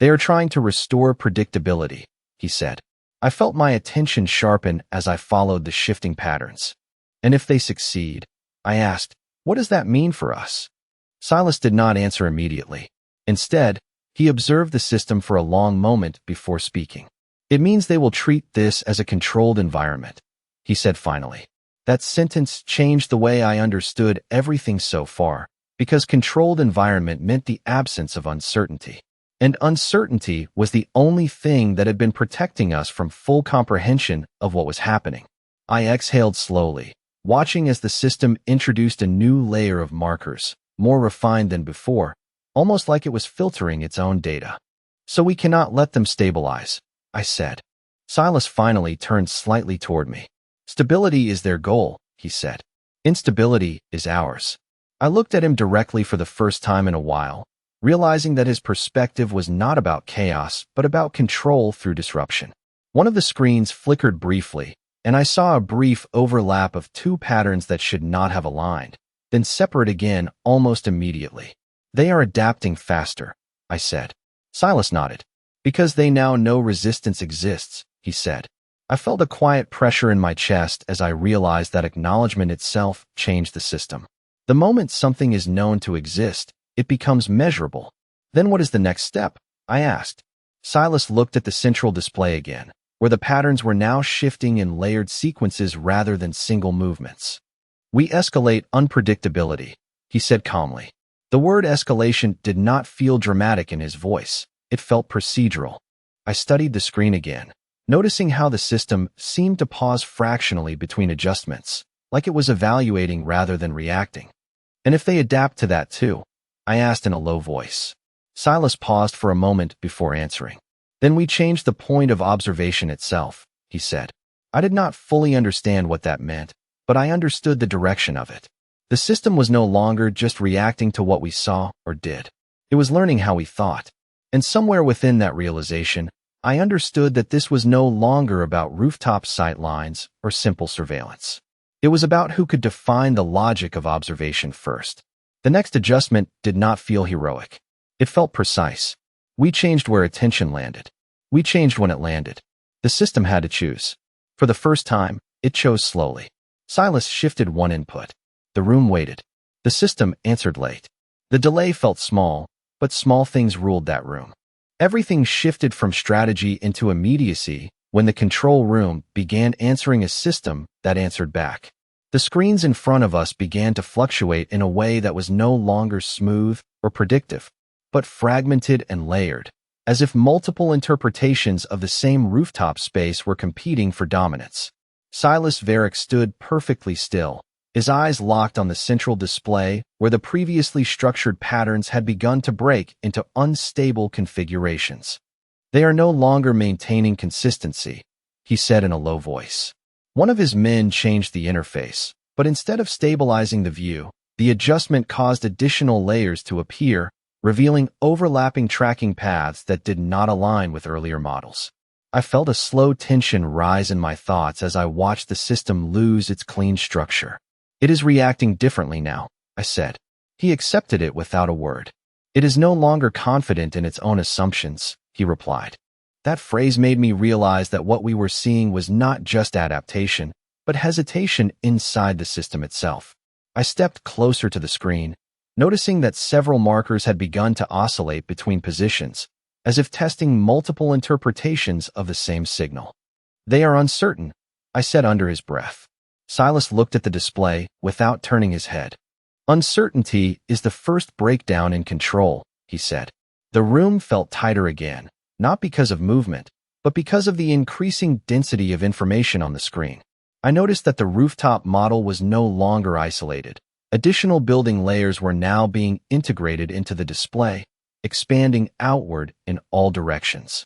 They are trying to restore predictability, he said. I felt my attention sharpen as I followed the shifting patterns. And if they succeed, I asked, what does that mean for us? Silas did not answer immediately. Instead, he observed the system for a long moment before speaking. It means they will treat this as a controlled environment, he said finally. That sentence changed the way I understood everything so far, because controlled environment meant the absence of uncertainty. And uncertainty was the only thing that had been protecting us from full comprehension of what was happening. I exhaled slowly, watching as the system introduced a new layer of markers, more refined than before, almost like it was filtering its own data. So we cannot let them stabilize, I said. Silas finally turned slightly toward me. Stability is their goal, he said. Instability is ours. I looked at him directly for the first time in a while, realizing that his perspective was not about chaos, but about control through disruption. One of the screens flickered briefly, and I saw a brief overlap of two patterns that should not have aligned, then separate again almost immediately. They are adapting faster, I said. Silas nodded. Because they now know resistance exists, he said. I felt a quiet pressure in my chest as I realized that acknowledgement itself changed the system. The moment something is known to exist, it becomes measurable. Then what is the next step? I asked. Silas looked at the central display again, where the patterns were now shifting in layered sequences rather than single movements. We escalate unpredictability, he said calmly. The word escalation did not feel dramatic in his voice. It felt procedural. I studied the screen again, noticing how the system seemed to pause fractionally between adjustments, like it was evaluating rather than reacting. And if they adapt to that too? I asked in a low voice. Silas paused for a moment before answering. Then we changed the point of observation itself, he said. I did not fully understand what that meant, but I understood the direction of it. The system was no longer just reacting to what we saw or did. It was learning how we thought. And somewhere within that realization, I understood that this was no longer about rooftop sight lines or simple surveillance. It was about who could define the logic of observation first. The next adjustment did not feel heroic. It felt precise. We changed where attention landed. We changed when it landed. The system had to choose. For the first time, it chose slowly. Silas shifted one input. The room waited. The system answered late. The delay felt small, but small things ruled that room. Everything shifted from strategy into immediacy when the control room began answering a system that answered back. The screens in front of us began to fluctuate in a way that was no longer smooth or predictive, but fragmented and layered, as if multiple interpretations of the same rooftop space were competing for dominance. Silas Varick stood perfectly still, his eyes locked on the central display where the previously structured patterns had begun to break into unstable configurations. They are no longer maintaining consistency, he said in a low voice. One of his men changed the interface, but instead of stabilizing the view, the adjustment caused additional layers to appear, revealing overlapping tracking paths that did not align with earlier models. I felt a slow tension rise in my thoughts as I watched the system lose its clean structure. It is reacting differently now, I said. He accepted it without a word. It is no longer confident in its own assumptions, he replied. That phrase made me realize that what we were seeing was not just adaptation, but hesitation inside the system itself. I stepped closer to the screen, noticing that several markers had begun to oscillate between positions, as if testing multiple interpretations of the same signal. They are uncertain, I said under his breath. Silas looked at the display without turning his head. Uncertainty is the first breakdown in control, he said. The room felt tighter again, not because of movement, but because of the increasing density of information on the screen. I noticed that the rooftop model was no longer isolated. Additional building layers were now being integrated into the display, expanding outward in all directions.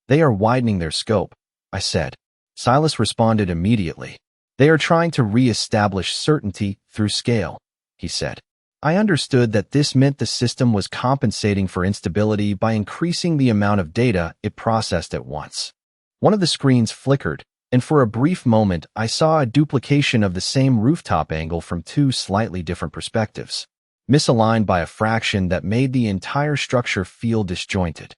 They are widening their scope, I said. Silas responded immediately. They are trying to re-establish certainty through scale, he said. I understood that this meant the system was compensating for instability by increasing the amount of data it processed at once. One of the screens flickered, and for a brief moment I saw a duplication of the same rooftop angle from two slightly different perspectives, misaligned by a fraction that made the entire structure feel disjointed.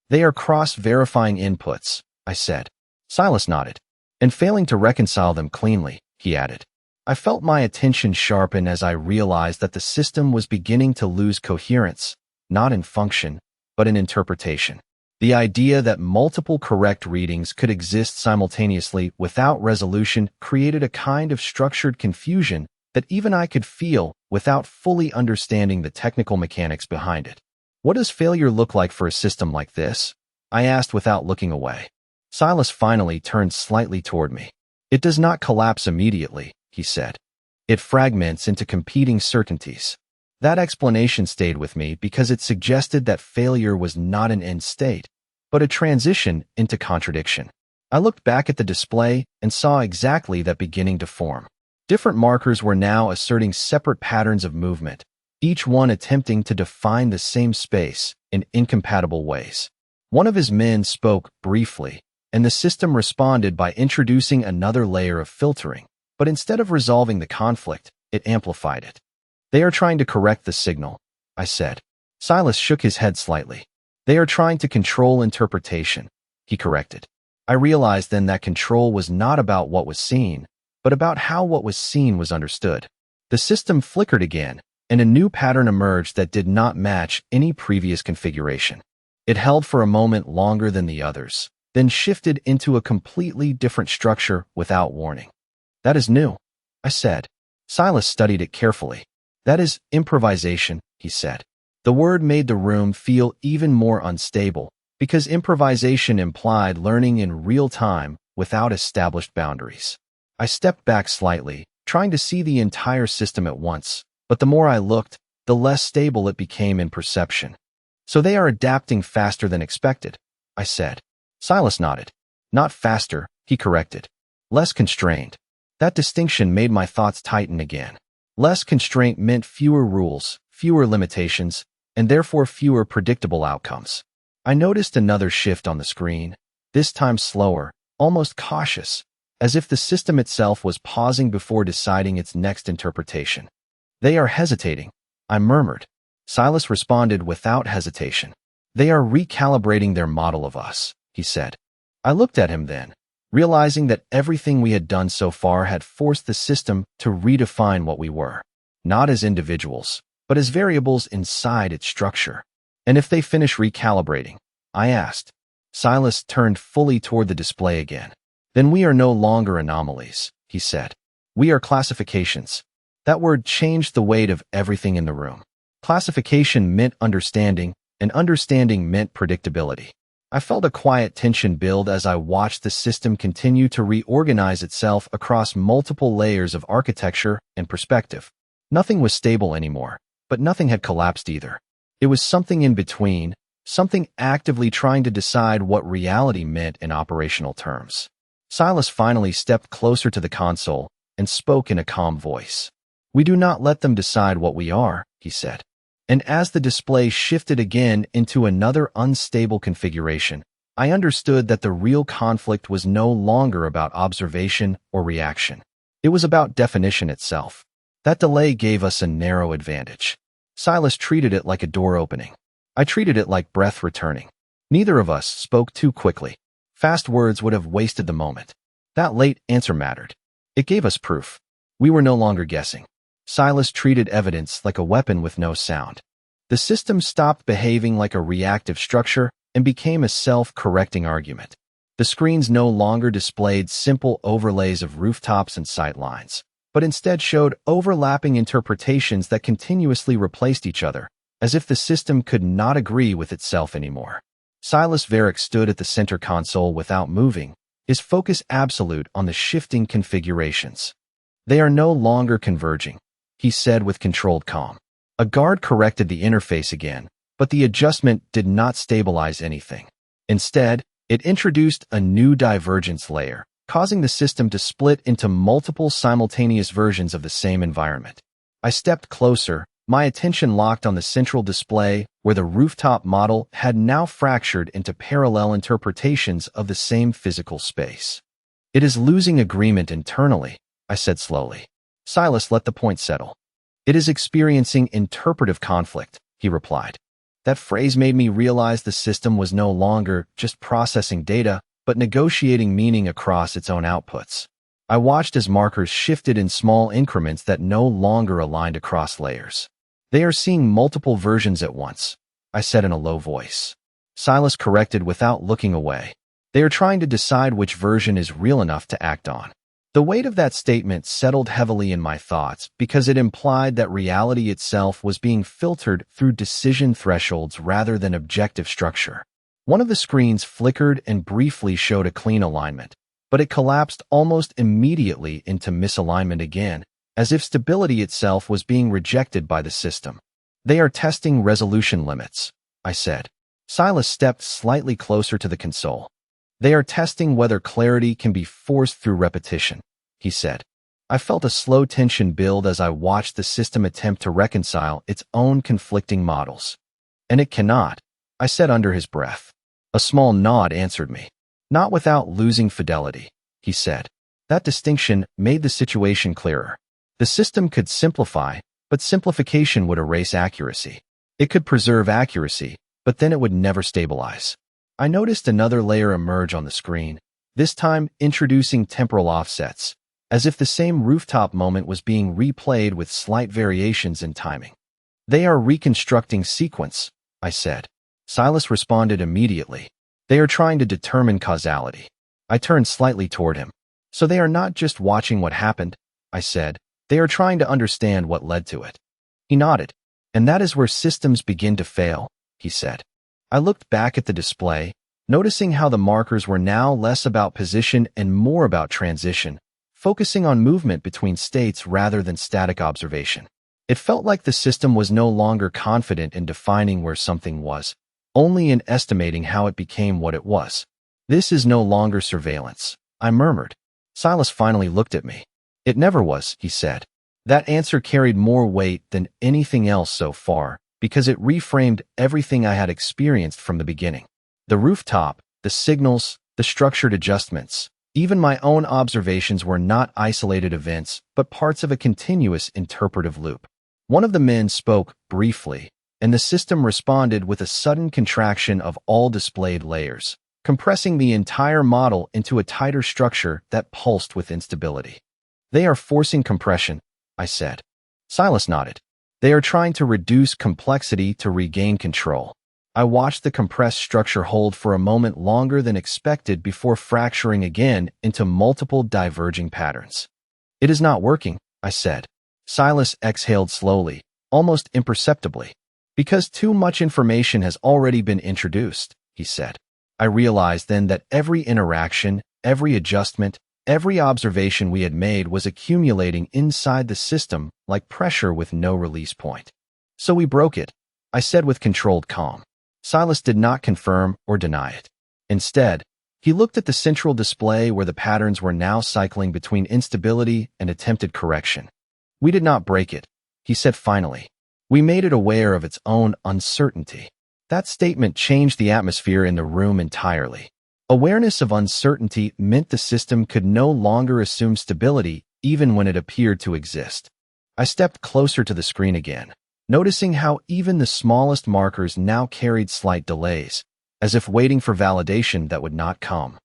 They are cross-verifying inputs, I said. Silas nodded. And failing to reconcile them cleanly, he added. I felt my attention sharpen as I realized that the system was beginning to lose coherence, not in function, but in interpretation. The idea that multiple correct readings could exist simultaneously without resolution created a kind of structured confusion that even I could feel without fully understanding the technical mechanics behind it. What does failure look like for a system like this? I asked without looking away. Silas finally turned slightly toward me. It does not collapse immediately, he said. It fragments into competing certainties. That explanation stayed with me because it suggested that failure was not an end state, but a transition into contradiction. I looked back at the display and saw exactly that beginning to form. Different markers were now asserting separate patterns of movement, each one attempting to define the same space in incompatible ways. One of his men spoke briefly, and the system responded by introducing another layer of filtering, but instead of resolving the conflict, it amplified it. They are trying to correct the signal, I said. Silas shook his head slightly. They are trying to control interpretation, he corrected. I realized then that control was not about what was seen, but about how what was seen was understood. The system flickered again, and a new pattern emerged that did not match any previous configuration. It held for a moment longer than the others, then shifted into a completely different structure without warning. That is new, I said. Silas studied it carefully. That is improvisation, he said. The word made the room feel even more unstable, because improvisation implied learning in real time without established boundaries. I stepped back slightly, trying to see the entire system at once, but the more I looked, the less stable it became in perception. So they are adapting faster than expected, I said. Silas nodded. Not faster, he corrected. Less constrained. That distinction made my thoughts tighten again. Less constraint meant fewer rules, fewer limitations, and therefore fewer predictable outcomes. I noticed another shift on the screen, this time slower, almost cautious, as if the system itself was pausing before deciding its next interpretation. They are hesitating, I murmured. Silas responded without hesitation. They are recalibrating their model of us, he said. I looked at him then, realizing that everything we had done so far had forced the system to redefine what we were, not as individuals, but as variables inside its structure. And if they finish recalibrating, I asked. Silas turned fully toward the display again. Then we are no longer anomalies, he said. We are classifications. That word changed the weight of everything in the room. Classification meant understanding, and understanding meant predictability. I felt a quiet tension build as I watched the system continue to reorganize itself across multiple layers of architecture and perspective. Nothing was stable anymore, but nothing had collapsed either. It was something in between, something actively trying to decide what reality meant in operational terms. Silas finally stepped closer to the console and spoke in a calm voice. We do not let them decide what we are, he said. And as the display shifted again into another unstable configuration, I understood that the real conflict was no longer about observation or reaction. It was about definition itself. That delay gave us a narrow advantage. Silas treated it like a door opening. I treated it like breath returning. Neither of us spoke too quickly. Fast words would have wasted the moment. That late answer mattered. It gave us proof. We were no longer guessing. Silas treated evidence like a weapon with no sound. The system stopped behaving like a reactive structure and became a self-correcting argument. The screens no longer displayed simple overlays of rooftops and sightlines, but instead showed overlapping interpretations that continuously replaced each other, as if the system could not agree with itself anymore. Silas Varick stood at the center console without moving, his focus absolute on the shifting configurations. They are no longer converging, he said with controlled calm. A guard corrected the interface again, but the adjustment did not stabilize anything. Instead, it introduced a new divergence layer, causing the system to split into multiple simultaneous versions of the same environment. I stepped closer, my attention locked on the central display where the rooftop model had now fractured into parallel interpretations of the same physical space. It is losing agreement internally, I said slowly. Silas let the point settle. It is experiencing interpretive conflict, he replied. That phrase made me realize the system was no longer just processing data, but negotiating meaning across its own outputs. I watched as markers shifted in small increments that no longer aligned across layers. They are seeing multiple versions at once, I said in a low voice. Silas corrected without looking away. They are trying to decide which version is real enough to act on. The weight of that statement settled heavily in my thoughts because it implied that reality itself was being filtered through decision thresholds rather than objective structure. One of the screens flickered and briefly showed a clean alignment, but it collapsed almost immediately into misalignment again, as if stability itself was being rejected by the system. They are testing resolution limits, I said. Silas stepped slightly closer to the console. They are testing whether clarity can be forced through repetition, he said. I felt a slow tension build as I watched the system attempt to reconcile its own conflicting models. And it cannot, I said under his breath. A small nod answered me. Not without losing fidelity, he said. That distinction made the situation clearer. The system could simplify, but simplification would erase accuracy. It could preserve accuracy, but then it would never stabilize. I noticed another layer emerge on the screen, this time introducing temporal offsets, as if the same rooftop moment was being replayed with slight variations in timing. They are reconstructing sequence, I said. Silas responded immediately. They are trying to determine causality. I turned slightly toward him. So they are not just watching what happened, I said. They are trying to understand what led to it. He nodded. And that is where systems begin to fail, he said. I looked back at the display, noticing how the markers were now less about position and more about transition, focusing on movement between states rather than static observation. It felt like the system was no longer confident in defining where something was, only in estimating how it became what it was. This is no longer surveillance, I murmured. Silas finally looked at me. It never was, he said. That answer carried more weight than anything else so far, because it reframed everything I had experienced from the beginning. The rooftop, the signals, the structured adjustments, even my own observations were not isolated events, but parts of a continuous interpretive loop. One of the men spoke briefly, and the system responded with a sudden contraction of all displayed layers, compressing the entire model into a tighter structure that pulsed with instability. They are forcing compression, I said. Silas nodded. They are trying to reduce complexity to regain control. I watched the compressed structure hold for a moment longer than expected before fracturing again into multiple diverging patterns. It is not working, I said. Silas exhaled slowly, almost imperceptibly. Because too much information has already been introduced, he said. I realized then that every interaction, every adjustment, every observation we had made was accumulating inside the system like pressure with no release point. So we broke it, I said with controlled calm. Silas did not confirm or deny it. Instead, he looked at the central display where the patterns were now cycling between instability and attempted correction. We did not break it, he said finally. We made it aware of its own uncertainty. That statement changed the atmosphere in the room entirely. Awareness of uncertainty meant the system could no longer assume stability even when it appeared to exist. I stepped closer to the screen again, noticing how even the smallest markers now carried slight delays, as if waiting for validation that would not come.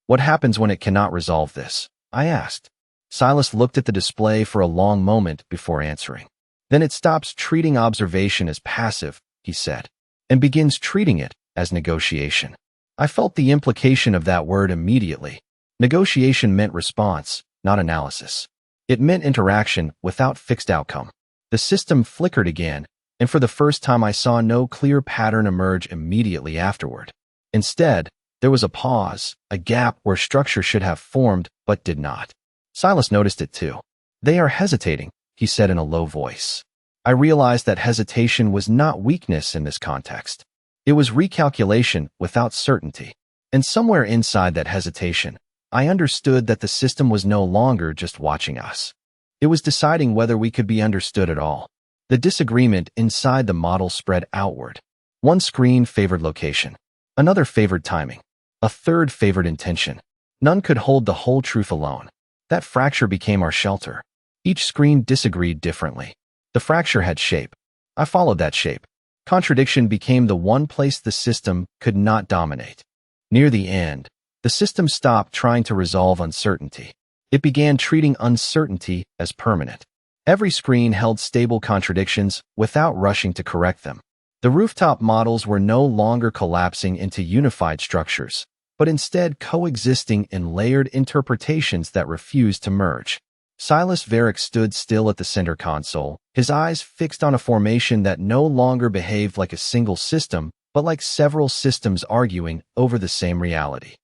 What happens when it cannot resolve this? I asked. Silas looked at the display for a long moment before answering. Then it stops treating observation as passive, he said, and begins treating it as negotiation. I felt the implication of that word immediately. Negotiation meant response, not analysis. It meant interaction without fixed outcome. The system flickered again, and for the first time I saw no clear pattern emerge immediately afterward. Instead, there was a pause, a gap where structure should have formed but did not. Silas noticed it too. They are hesitating, he said in a low voice. I realized that hesitation was not weakness in this context. It was recalculation without certainty. And somewhere inside that hesitation, I understood that the system was no longer just watching us. It was deciding whether we could be understood at all. The disagreement inside the model spread outward. One screen favored location. Another favored timing. A third favored intention. None could hold the whole truth alone. That fracture became our shelter. Each screen disagreed differently. The fracture had shape. I followed that shape. Contradiction became the one place the system could not dominate. Near the end, the system stopped trying to resolve uncertainty. It began treating uncertainty as permanent. Every screen held stable contradictions without rushing to correct them. The rooftop models were no longer collapsing into unified structures, but instead coexisting in layered interpretations that refused to merge. Silas Varick stood still at the center console, his eyes fixed on a formation that no longer behaved like a single system, but like several systems arguing over the same reality.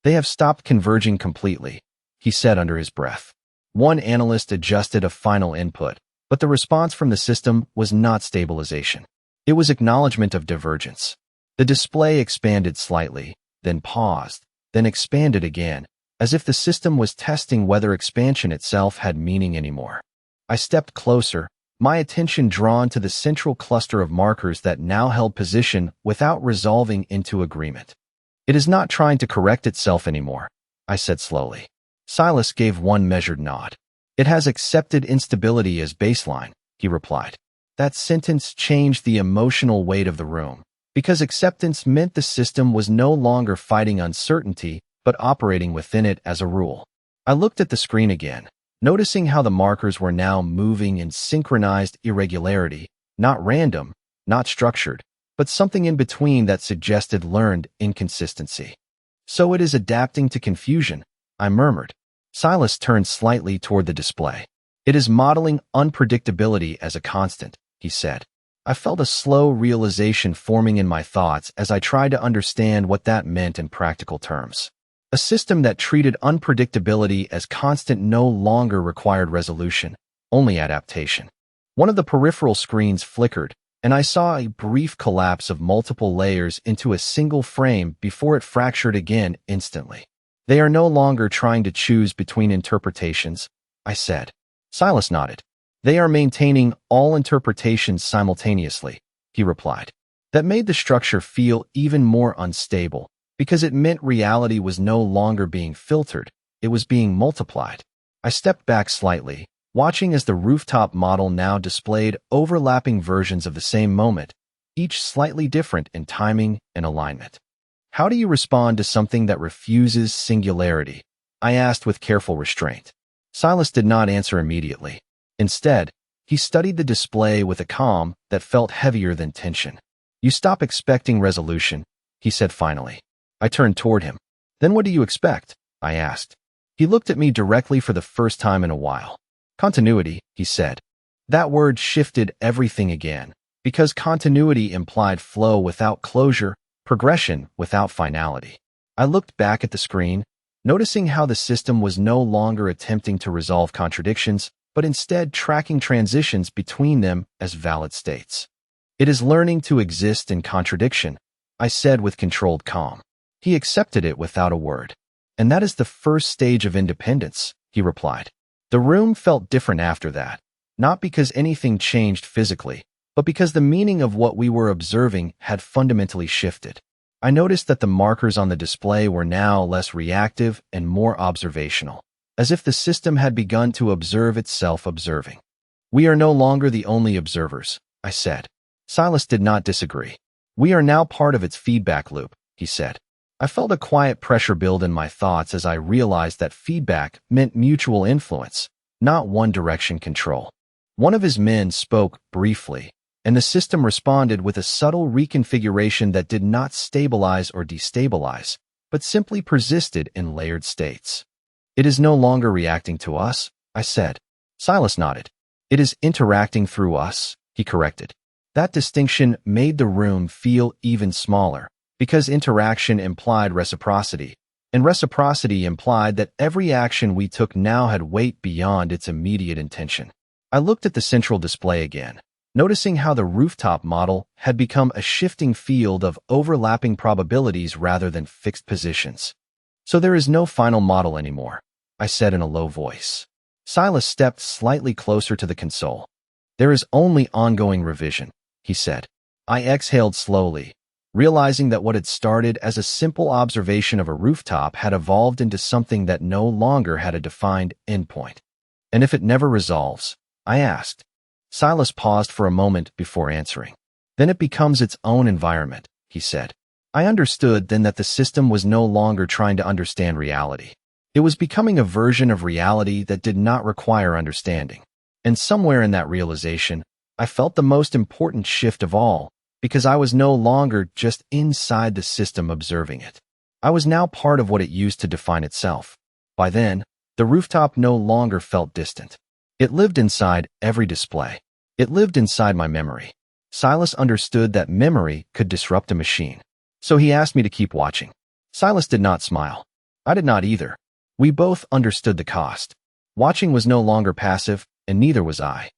They have stopped converging completely, he said under his breath. One analyst adjusted a final input, but the response from the system was not stabilization. It was acknowledgement of divergence. The display expanded slightly, then paused, then expanded again, as if the system was testing whether expansion itself had meaning anymore. I stepped closer, my attention drawn to the central cluster of markers that now held position without resolving into agreement. It is not trying to correct itself anymore, I said slowly. Silas gave one measured nod. It has accepted instability as baseline, he replied. That sentence changed the emotional weight of the room, because acceptance meant the system was no longer fighting uncertainty, but operating within it as a rule. I looked at the screen again, noticing how the markers were now moving in synchronized irregularity, not random, not structured, but something in between that suggested learned inconsistency. So it is adapting to confusion, I murmured. Silas turned slightly toward the display. It is modeling unpredictability as a constant, he said. I felt a slow realization forming in my thoughts as I tried to understand what that meant in practical terms. A system that treated unpredictability as constant no longer required resolution, only adaptation. One of the peripheral screens flickered, and I saw a brief collapse of multiple layers into a single frame before it fractured again instantly. They are no longer trying to choose between interpretations, I said. Silas nodded. They are maintaining all interpretations simultaneously, he replied. That made the structure feel even more unstable, because it meant reality was no longer being filtered, it was being multiplied. I stepped back slightly, watching as the rooftop model now displayed overlapping versions of the same moment, each slightly different in timing and alignment. How do you respond to something that refuses singularity? I asked with careful restraint. Silas did not answer immediately. Instead, he studied the display with a calm that felt heavier than tension. You stop expecting resolution, he said finally. I turned toward him. Then what do you expect? I asked. He looked at me directly for the first time in a while. Continuity, he said. That word shifted everything again, because continuity implied flow without closure, progression without finality. I looked back at the screen, noticing how the system was no longer attempting to resolve contradictions, but instead tracking transitions between them as valid states. It is learning to exist in contradiction, I said with controlled calm. He accepted it without a word. And that is the first stage of independence, he replied. The room felt different after that, not because anything changed physically, but because the meaning of what we were observing had fundamentally shifted. I noticed that the markers on the display were now less reactive and more observational, as if the system had begun to observe itself observing. We are no longer the only observers, I said. Silas did not disagree. We are now part of its feedback loop, he said. I felt a quiet pressure build in my thoughts as I realized that feedback meant mutual influence, not one-direction control. One of his men spoke briefly, and the system responded with a subtle reconfiguration that did not stabilize or destabilize, but simply persisted in layered states. It is no longer reacting to us, I said. Silas nodded. It is interacting through us, he corrected. That distinction made the room feel even smaller, because interaction implied reciprocity, and reciprocity implied that every action we took now had weight beyond its immediate intention. I looked at the central display again, noticing how the rooftop model had become a shifting field of overlapping probabilities rather than fixed positions. So there is no final model anymore, I said in a low voice. Silas stepped slightly closer to the console. There is only ongoing revision, he said. I exhaled slowly, realizing that what had started as a simple observation of a rooftop had evolved into something that no longer had a defined endpoint. And if it never resolves? I asked. Silas paused for a moment before answering. Then it becomes its own environment, he said. I understood then that the system was no longer trying to understand reality. It was becoming a version of reality that did not require understanding. And somewhere in that realization, I felt the most important shift of all, because I was no longer just inside the system observing it. I was now part of what it used to define itself. By then, the rooftop no longer felt distant. It lived inside every display. It lived inside my memory. Silas understood that memory could disrupt a machine. So he asked me to keep watching. Silas did not smile. I did not either. We both understood the cost. Watching was no longer passive, and neither was I.